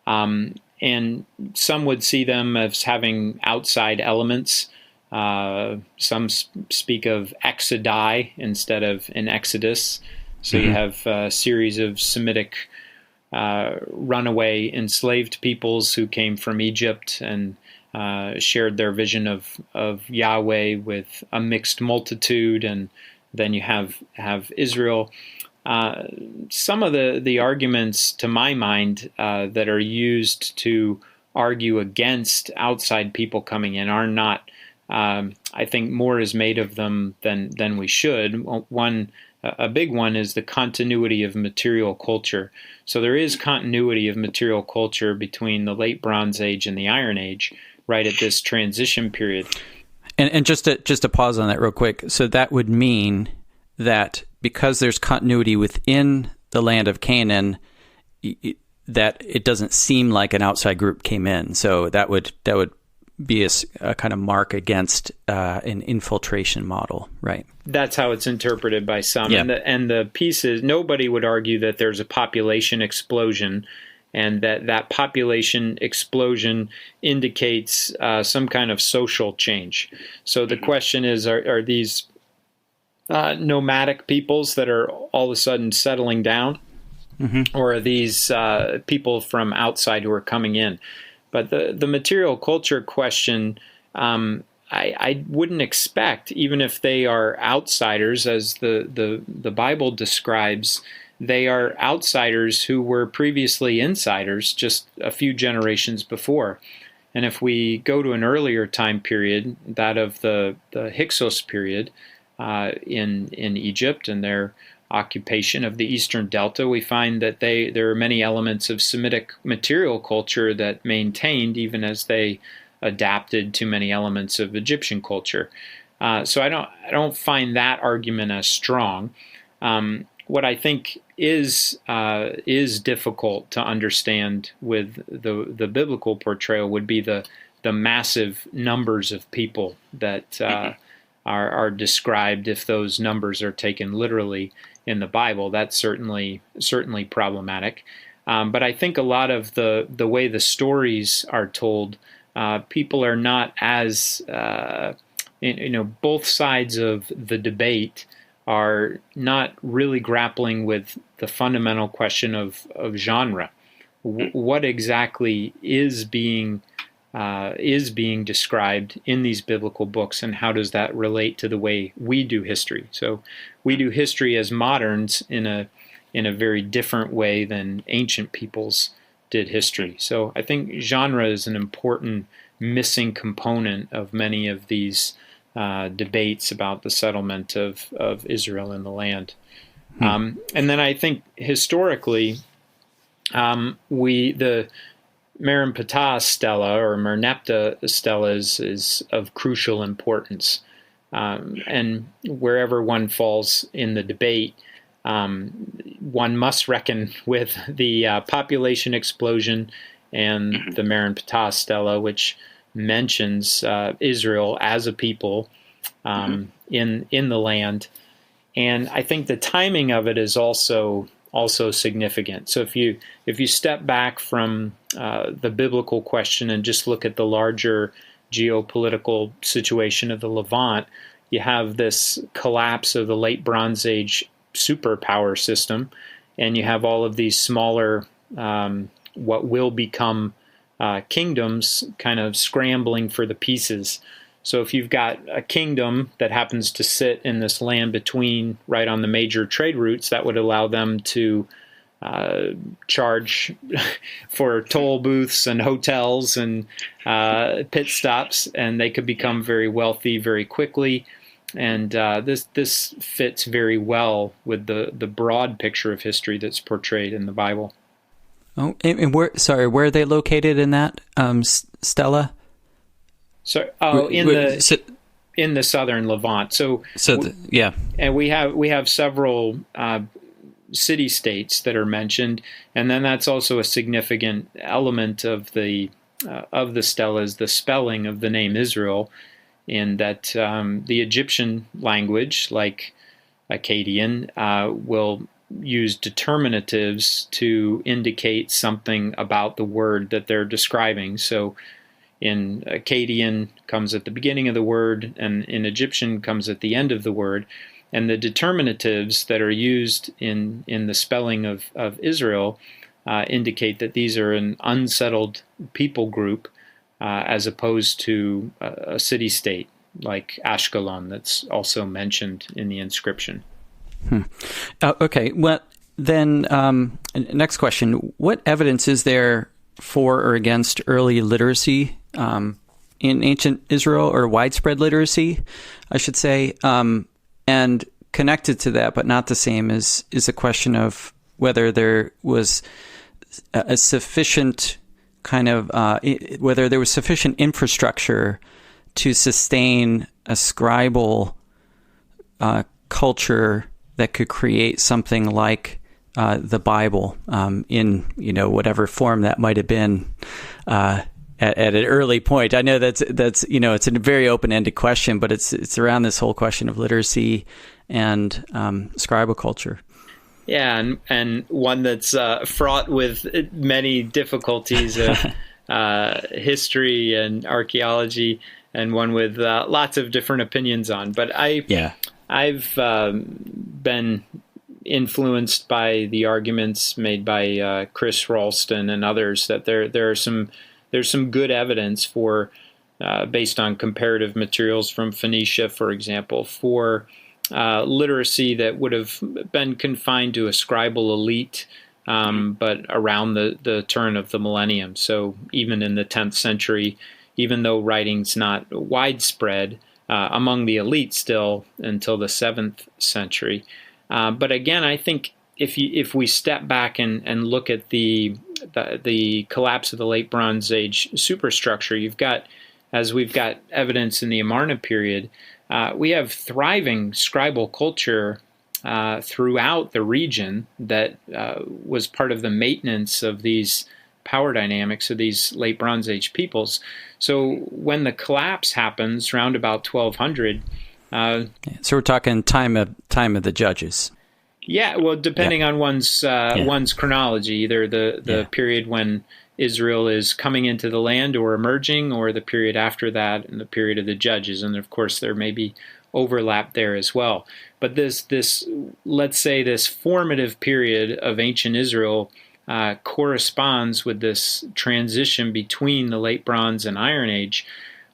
And some would see them as having outside elements. Some speak of exodi instead of an exodus. So you have a series of Semitic runaway enslaved peoples who came from Egypt and shared their vision of Yahweh with a mixed multitude, and then you have Israel. Some of the arguments, to my mind, that are used to argue against outside people coming in are not. I think more is made of them than we should. A big one is the continuity of material culture. So there is continuity of material culture between the late Bronze Age and the Iron Age, right at this transition period. And just to pause on that real quick, so that would mean that because there's continuity within the land of Canaan, that it doesn't seem like an outside group came in. So that would be a kind of mark against an infiltration model, right? That's how it's interpreted by some. Yeah. And the piece is, nobody would argue that there's a population explosion, and that population explosion indicates some kind of social change. So the question is, are these nomadic peoples that are all of a sudden settling down, or are these people from outside who are coming in? But the material culture question, I wouldn't expect, even if they are outsiders, as the Bible describes, they are outsiders who were previously insiders just a few generations before. And if we go to an earlier time period, that of the Hyksos period in Egypt and their occupation of the Eastern Delta, we find that there are many elements of Semitic material culture that maintained even as they adapted to many elements of Egyptian culture. So I don't find that argument as strong. What I think is difficult to understand with the biblical portrayal would be the massive numbers of people that are described. If those numbers are taken literally in the Bible, that's certainly problematic. But I think a lot of the way the stories are told, people are not as both sides of the debate are not really grappling with the fundamental question of genre. What exactly is being described in these biblical books, and how does that relate to the way we do history? So we do history as moderns in a very different way than ancient peoples did history. So I think genre is an important missing component of many of these debates about the settlement of Israel in the land. And then I think historically, the Merenptah stela or Merneptah stela is of crucial importance. And wherever one falls in the debate, one must reckon with the population explosion and the Merenptah stela, which mentions Israel as a people in the land. And I think the timing of it is also significant. So if you step back from the biblical question and just look at the larger geopolitical situation of the Levant, you have this collapse of the late Bronze Age superpower system, and you have all of these smaller, what will become kingdoms kind of scrambling for the pieces. So if you've got a kingdom that happens to sit in this land between, right on the major trade routes, that would allow them to charge for toll booths and hotels and pit stops, and they could become very wealthy very quickly. And this fits very well with the broad picture of history that's portrayed in the Bible. Oh, and where are they located in that stela? So, in the southern Levant. And we have several city-states that are mentioned, and then that's also a significant element of the stela is the spelling of the name Israel, in that the Egyptian language, like Akkadian, will use determinatives to indicate something about the word that they're describing. So in Akkadian comes at the beginning of the word, and in Egyptian comes at the end of the word. And the determinatives that are used in the spelling of Israel indicate that these are an unsettled people group, as opposed to a city-state like Ashkelon that's also mentioned in the inscription. Okay, well, then next question. What evidence is there for or against early literacy in ancient Israel, or widespread literacy, I should say? And connected to that, but not the same, is a question of whether there was a sufficient whether there was sufficient infrastructure to sustain a scribal culture that could create something like the Bible in whatever form that might have been at an early point. I know that's it's a very open-ended question, but it's around this whole question of literacy and scribal culture. Yeah, and one that's fraught with many difficulties of history and archaeology, and one with lots of different opinions on. But I've been influenced by the arguments made by Chris Ralston and others that there's some good evidence for, based on comparative materials from Phoenicia, for example, for literacy that would have been confined to a scribal elite, but around the turn of the millennium. So even in the 10th century, even though writing's not widespread among the elite still until the 7th century. But again, I think if we step back and look at the collapse of the late Bronze Age superstructure, we've got evidence in the Amarna period. We have thriving scribal culture throughout the region that was part of the maintenance of these power dynamics of these late Bronze Age peoples. So when the collapse happens around about 1200, so we're talking time of the judges. Yeah, well, depending on one's chronology, either the period when Israel is coming into the land or emerging, or the period after that and the period of the judges. And of course, there may be overlap there as well. But this let's say this formative period of ancient Israel corresponds with this transition between the late Bronze and Iron Age.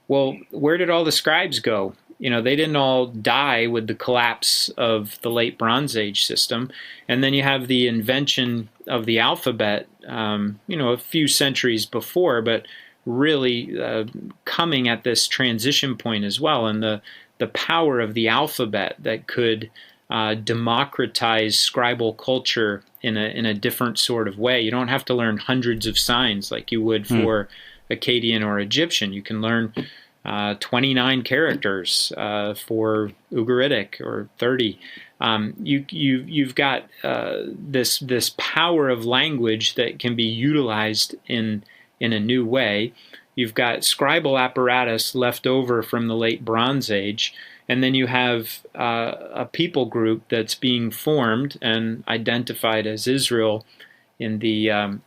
Well, where did all the scribes go? They didn't all die with the collapse of the late Bronze Age system. And then you have the invention of the alphabet, a few centuries before, but really coming at this transition point as well. And the power of the alphabet that could democratize scribal culture in a different sort of way. You don't have to learn hundreds of signs like you would for Akkadian or Egyptian. You can learn 29 characters for Ugaritic, or 30. You've got this power of language that can be utilized in a new way. You've got scribal apparatus left over from the late Bronze Age, and then you have a people group that's being formed and identified as Israel in the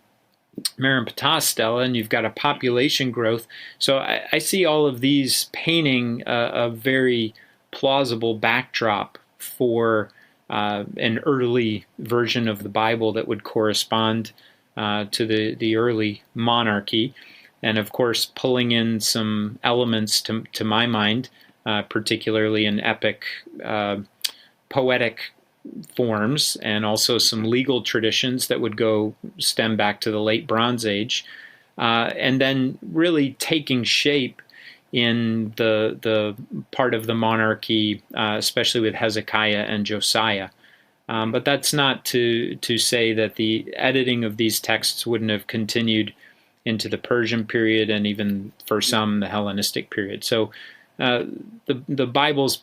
Merenptah stela, and you've got a population growth. So I see all of these painting a very plausible backdrop for an early version of the Bible that would correspond to the early monarchy. and of course pulling in some elements to my mind, particularly in epic, poetic forms, and also some legal traditions that would stem back to the late Bronze Age, and then really taking shape in the part of the monarchy, especially with Hezekiah and Josiah. But that's not to say that the editing of these texts wouldn't have continued into the Persian period, and even for some the Hellenistic period. So the Bible's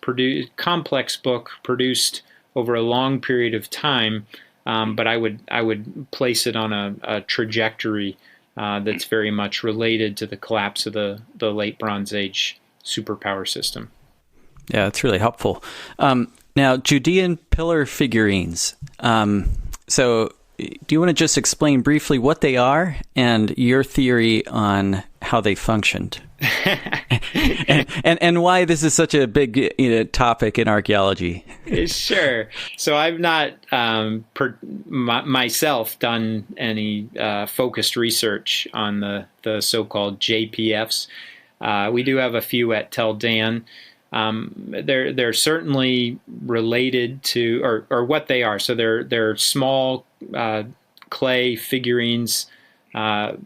complex book, produced over a long period of time, but I would place it on a trajectory that's very much related to the collapse of the late Bronze Age superpower system. Yeah, that's really helpful. Now, Judean pillar figurines. So do you want to just explain briefly what they are and your theory on how they functioned? and why this is such a big topic in archaeology? Sure. So I've not myself done any focused research on the so-called JPFs. We do have a few at Tel Dan. They're certainly related to, or what they are. So they're small clay figurines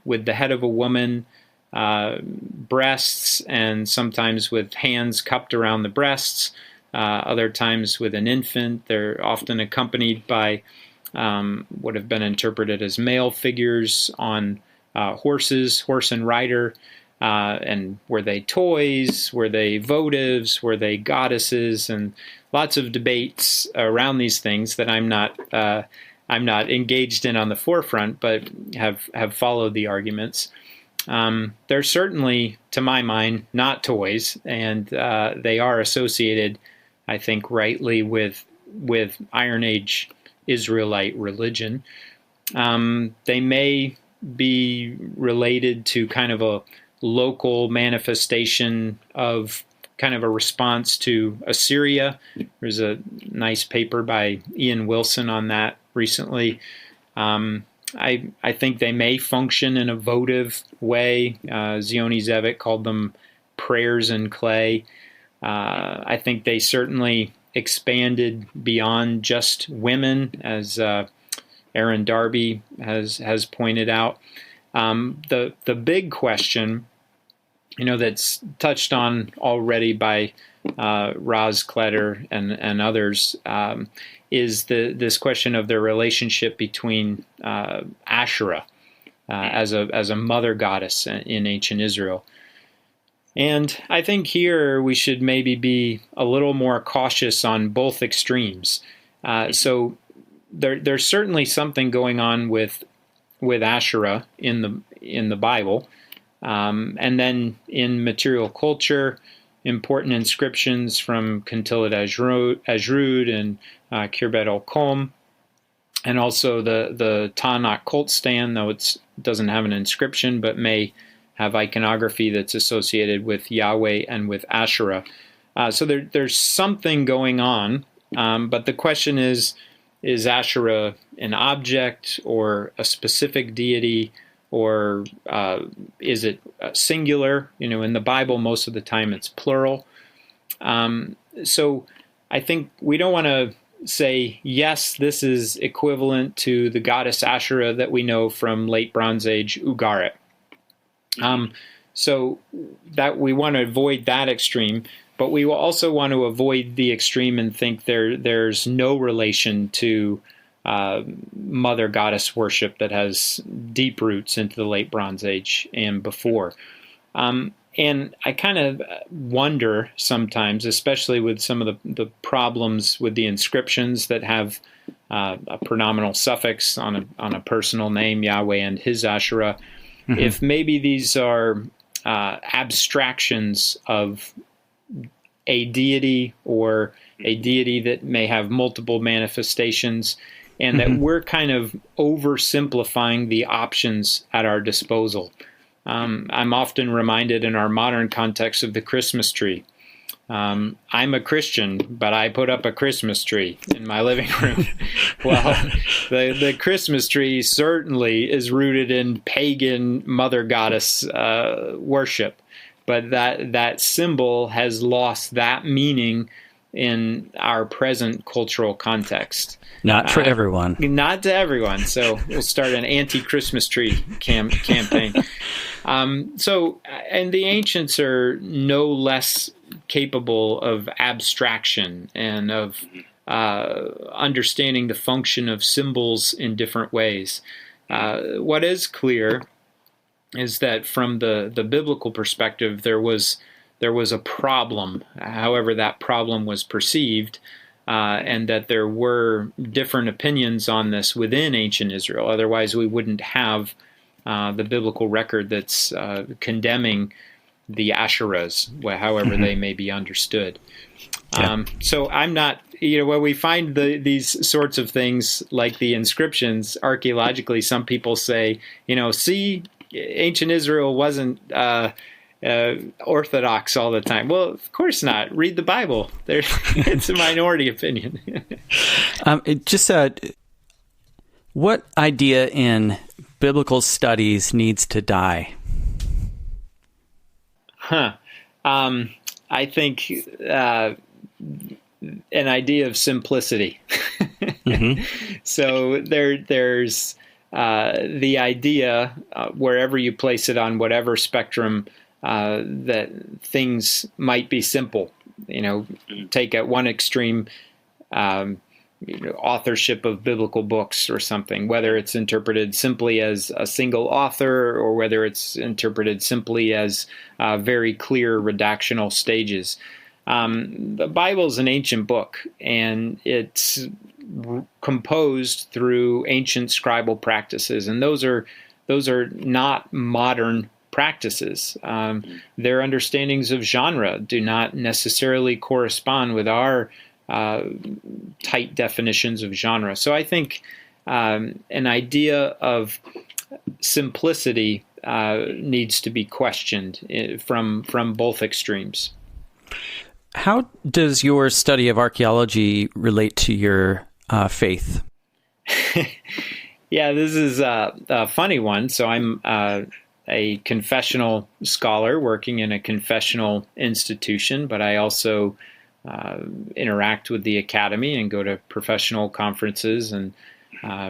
with the head of a woman, breasts, and sometimes with hands cupped around the breasts, other times with an infant. They're often accompanied by what have been interpreted as male figures on horses, horse and rider. And were they toys? Were they votives? Were they goddesses? And lots of debates around these things that I'm not engaged in on the forefront, but have followed the arguments. They're certainly, to my mind, not toys, and they are associated, I think, rightly with Iron Age Israelite religion. They may be related to kind of a local manifestation of kind of a response to Assyria. There's a nice paper by Ian Wilson on that recently. I think they may function in a votive way. Zioni Zevik called them prayers in clay. I think they certainly expanded beyond just women, as Aaron Darby has pointed out. The big question, that's touched on already by Raz Kletter and others, is this question of the relationship between Asherah as a mother goddess in ancient Israel. And I think here we should maybe be a little more cautious on both extremes. So there's certainly something going on with Asherah in the Bible. And then in material culture, important inscriptions from Kentillet Ajrud and Khirbet el-Kom, and also the Tanakh cult stand, though it doesn't have an inscription, but may have iconography that's associated with Yahweh and with Asherah. So there's something going on, but the question is Asherah an object or a specific deity? Or is it singular? In the Bible, most of the time it's plural. So I think we don't want to say, yes, this is equivalent to the goddess Asherah that we know from late Bronze Age Ugarit. So that we want to avoid that extreme, but we will also want to avoid the extreme and think there's no relation to mother goddess worship that has deep roots into the late Bronze Age and before. And I kind of wonder sometimes, especially with some of the problems with the inscriptions that have a pronominal suffix on a personal name, Yahweh and his Asherah, if maybe these are abstractions of a deity or a deity that may have multiple manifestations, and that we're kind of oversimplifying the options at our disposal. I'm often reminded in our modern context of the Christmas tree. I'm a Christian, but I put up a Christmas tree in my living room. Well, the Christmas tree certainly is rooted in pagan mother goddess worship, but that symbol has lost that meaning in our present cultural context. Not for everyone. Not to everyone. So we'll start an anti-Christmas tree campaign. And the ancients are no less capable of abstraction and of understanding the function of symbols in different ways. What is clear is that from the biblical perspective, there was a problem, however that problem was perceived, and that there were different opinions on this within ancient Israel. Otherwise, we wouldn't have the biblical record that's condemning the Asherahs, however they may be understood. Yeah. So I'm not, when we find these sorts of things like the inscriptions archaeologically, some people say, see, ancient Israel wasn't orthodox all the time. Well, of course not. Read the Bible. It's a minority opinion. What idea in biblical studies needs to die? I think an idea of simplicity. So there's the idea, wherever you place it on whatever spectrum, that things might be simple. Take at one extreme authorship of biblical books or something, whether it's interpreted simply as a single author or whether it's interpreted simply as very clear redactional stages. The Bible is an ancient book, and it's composed through ancient scribal practices, and those are not modern practices. Their understandings of genre do not necessarily correspond with our tight definitions of genre. So I think an idea of simplicity needs to be questioned from both extremes. How does your study of archaeology relate to your faith? Yeah, this is a funny one. So I'm a confessional scholar working in a confessional institution, but I also interact with the academy and go to professional conferences and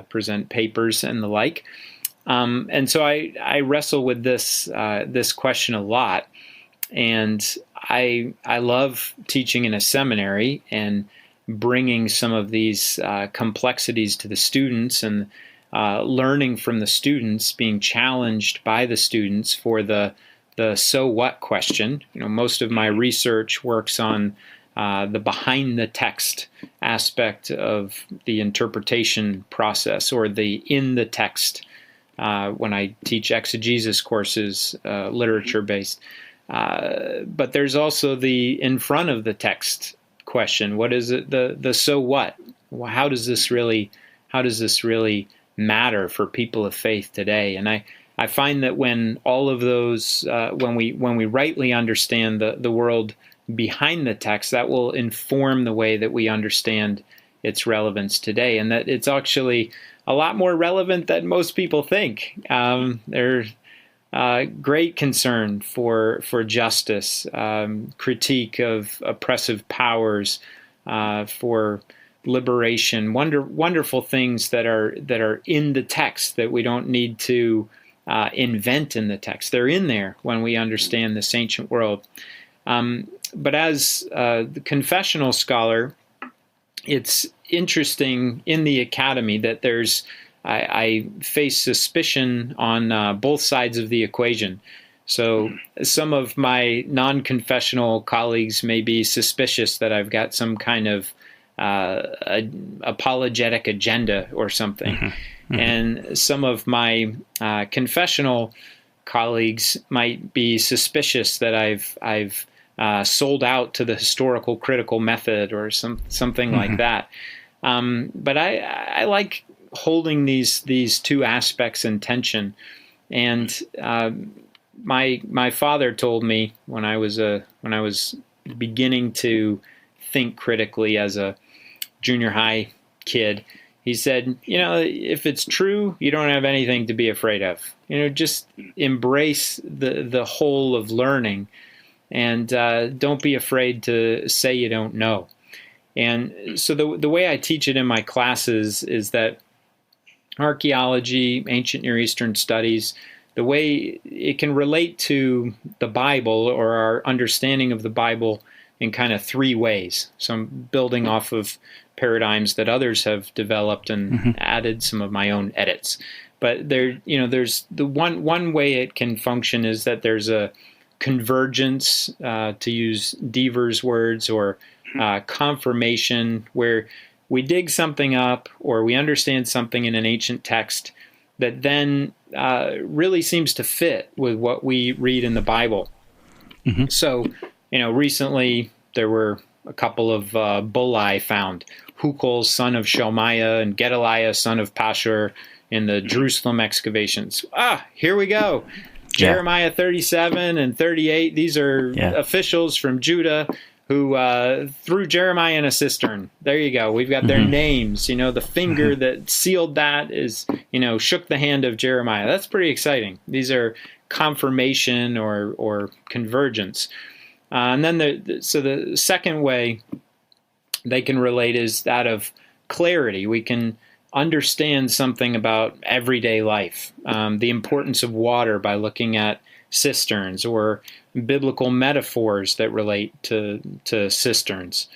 present papers and the like. And so I wrestle with this question a lot. And I love teaching in a seminary and bringing some of these complexities to the students and learning from the students, being challenged by the students for the so what question. Most of my research works on the behind the text aspect of the interpretation process, or the in the text when I teach exegesis courses, literature-based. But there's also the in front of the text question. What is it? The so what? How does this really matter for people of faith today? And I find that when all of those, when we rightly understand the world behind the text, that will inform the way that we understand its relevance today, and that it's actually a lot more relevant than most people think. There's great concern for justice, critique of oppressive powers, for liberation, wonderful things that are in the text that we don't need to invent in the text. They're in there when we understand this ancient world. But as the confessional scholar, it's interesting in the academy that I face suspicion on both sides of the equation. So some of my non-confessional colleagues may be suspicious that I've got some kind of apologetic agenda or something. Mm-hmm. And some of my confessional colleagues might be suspicious that I've sold out to the historical critical method or something mm-hmm. like that. But I like holding these two aspects in tension. And my father told me when I was beginning to think critically as a junior high kid, he said, if it's true, you don't have anything to be afraid of. Just embrace the whole of learning, and don't be afraid to say you don't know. And so the way I teach it in my classes is that archaeology, ancient Near Eastern studies, the way it can relate to the Bible or our understanding of the Bible in kind of three ways. So I'm building off of paradigms that others have developed and added some of my own edits. But there's the one way it can function is that there's a convergence, to use Deaver's words, or confirmation, where we dig something up or we understand something in an ancient text that then really seems to fit with what we read in the Bible. So, recently there were a couple of bulli found, Hukol, son of Shelmiah, and Gedaliah, son of Pashur, in the Jerusalem excavations. Here we go. Jeremiah 37 and 38, these are officials from Judah who threw Jeremiah in a cistern. There you go. We've got their names. The finger that sealed that is, shook the hand of Jeremiah. That's pretty exciting. These are confirmation or convergence. And then the second way they can relate is that of clarity. We can understand something about everyday life, the importance of water by looking at cisterns, or biblical metaphors that relate to cisterns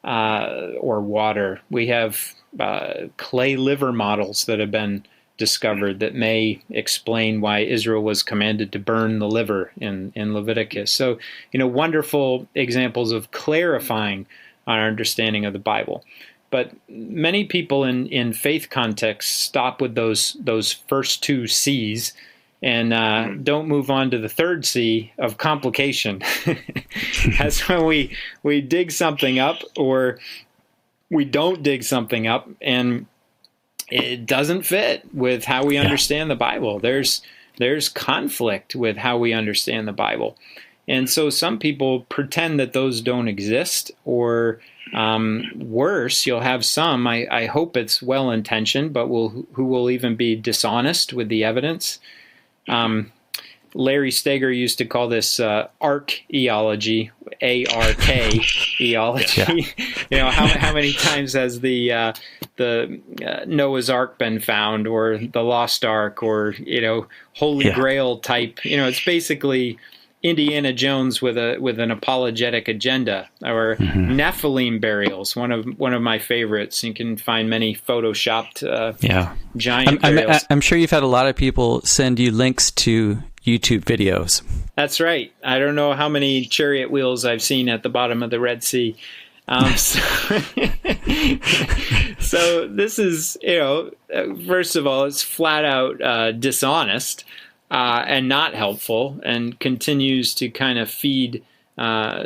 or water. We have clay liver models that have been discovered that may explain why Israel was commanded to burn the liver in Leviticus. So, wonderful examples of clarifying our understanding of the Bible. But many people in faith contexts stop with those first two C's and don't move on to the third C of complication. That's when we dig something up, or we don't dig something up, and it doesn't fit with how we understand the Bible. There's conflict with how we understand the Bible. And so some people pretend that those don't exist, or worse, you'll have some, I hope it's well-intentioned, but who will even be dishonest with the evidence. Larry Steger used to call this archaeology, A-R-K-eology. How many times has the Noah's Ark been found, or the Lost Ark, or Holy Grail type? It's basically Indiana Jones with an apologetic agenda, or Nephilim burials. One of my favorites. You can find many photoshopped giant burials. I'm sure you've had a lot of people send you links to YouTube videos. That's right. I don't know how many chariot wheels I've seen at the bottom of the Red Sea. So this is, first of all, it's flat out dishonest. And not helpful, and continues to kind of feed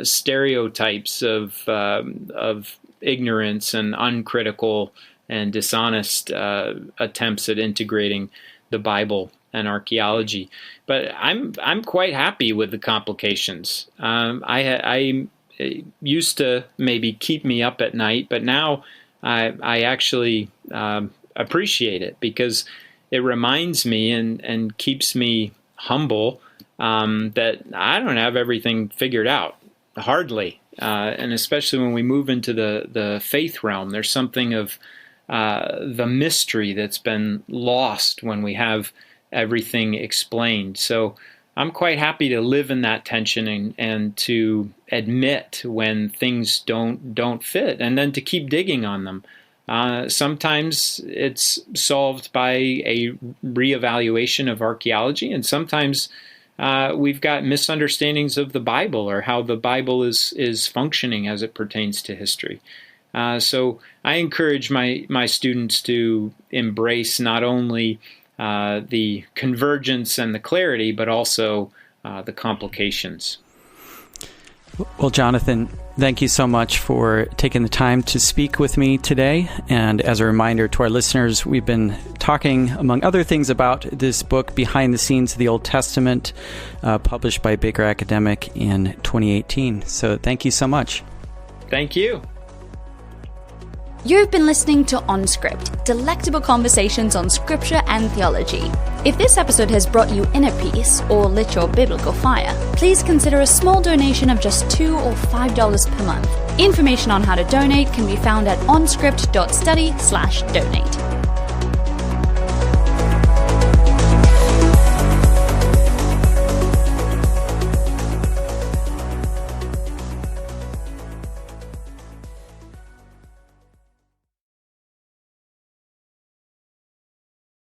stereotypes of ignorance and uncritical and dishonest attempts at integrating the Bible and archaeology. But I'm quite happy with the complications. I used to maybe keep me up at night, but now I actually appreciate it, because it reminds me and keeps me humble that I don't have everything figured out, hardly. And especially when we move into the faith realm, there's something of the mystery that's been lost when we have everything explained. So I'm quite happy to live in that tension and to admit when things don't fit, and then to keep digging on them. Sometimes it's solved by a reevaluation of archaeology, and sometimes we've got misunderstandings of the Bible, or how the Bible is functioning as it pertains to history. So I encourage my students to embrace not only the convergence and the clarity, but also the complications. Well, Jonathan, thank you so much for taking the time to speak with me today. And as a reminder to our listeners, we've been talking, among other things, about this book, Behind the Scenes of the Old Testament, published by Baker Academic in 2018. So thank you so much. Thank you. You've been listening to OnScript, delectable conversations on scripture and theology. If this episode has brought you inner peace or lit your biblical fire, please consider a small donation of just $2 or $5 per month. Information on how to donate can be found at onscript.study/donate.